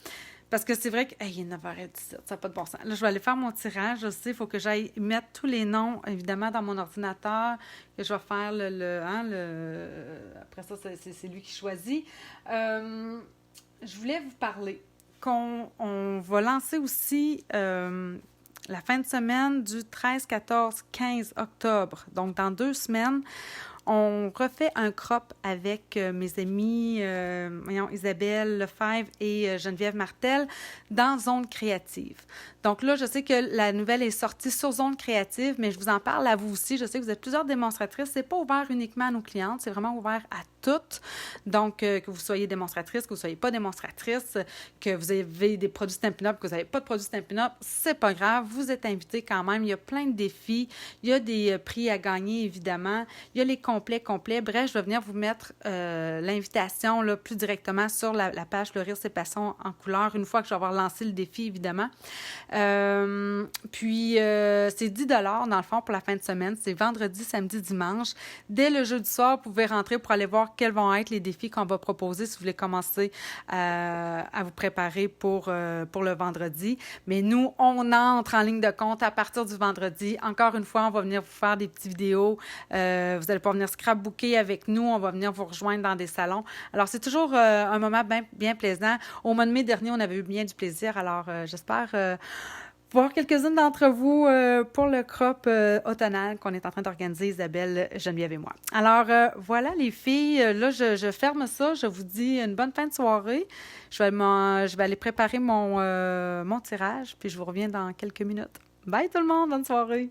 parce que c'est vrai qu'il est 9h17, ça n'a pas de bon sens. Là, je vais aller faire mon tirage. Je sais, il faut que j'aille mettre tous les noms, évidemment, dans mon ordinateur, que je vais faire après ça, c'est lui qui choisit. Je voulais vous parler qu'on va lancer aussi... la fin de semaine du 13, 14, 15 octobre. Donc, dans 2 semaines, On refait un crop avec mes amis Isabelle Lefebvre et Geneviève Martel dans Zone créative. Donc là, je sais que la nouvelle est sortie sur Zone créative, mais je vous en parle à vous aussi. Je sais que vous êtes plusieurs démonstratrices. C'est pas ouvert uniquement à nos clientes, c'est vraiment ouvert à toutes. Donc, que vous soyez démonstratrice, que vous ne soyez pas démonstratrice, que vous avez des produits Stampin' Up, que vous n'avez pas de produits Stampin' Up, c'est pas grave. Vous êtes invités quand même. Il y a plein de défis. Il y a des prix à gagner, évidemment. Il y a les complets. Bref, je vais venir vous mettre l'invitation là, plus directement sur la page Fleurir ses passions en couleur, une fois que je vais avoir lancé le défi, évidemment. Puis, c'est 10 $ dans le fond pour la fin de semaine. C'est vendredi, samedi, dimanche. Dès le jeudi soir, vous pouvez rentrer pour aller voir quels vont être les défis qu'on va proposer si vous voulez commencer à vous préparer pour le vendredi. Mais nous, on entre en ligne de compte à partir du vendredi. Encore une fois, on va venir vous faire des petites vidéos. Vous allez pouvoir venir scrapbooker avec nous. On va venir vous rejoindre dans des salons. Alors, c'est toujours un moment bien plaisant. Au mois de mai dernier, on avait eu bien du plaisir. Alors, j'espère voir quelques-unes d'entre vous pour le crop automnal qu'on est en train d'organiser, Isabelle, Geneviève et moi. Alors, voilà les filles, là, je ferme ça. Je vous dis une bonne fin de soirée. Je vais aller préparer mon tirage, puis je vous reviens dans quelques minutes. Bye tout le monde, bonne soirée!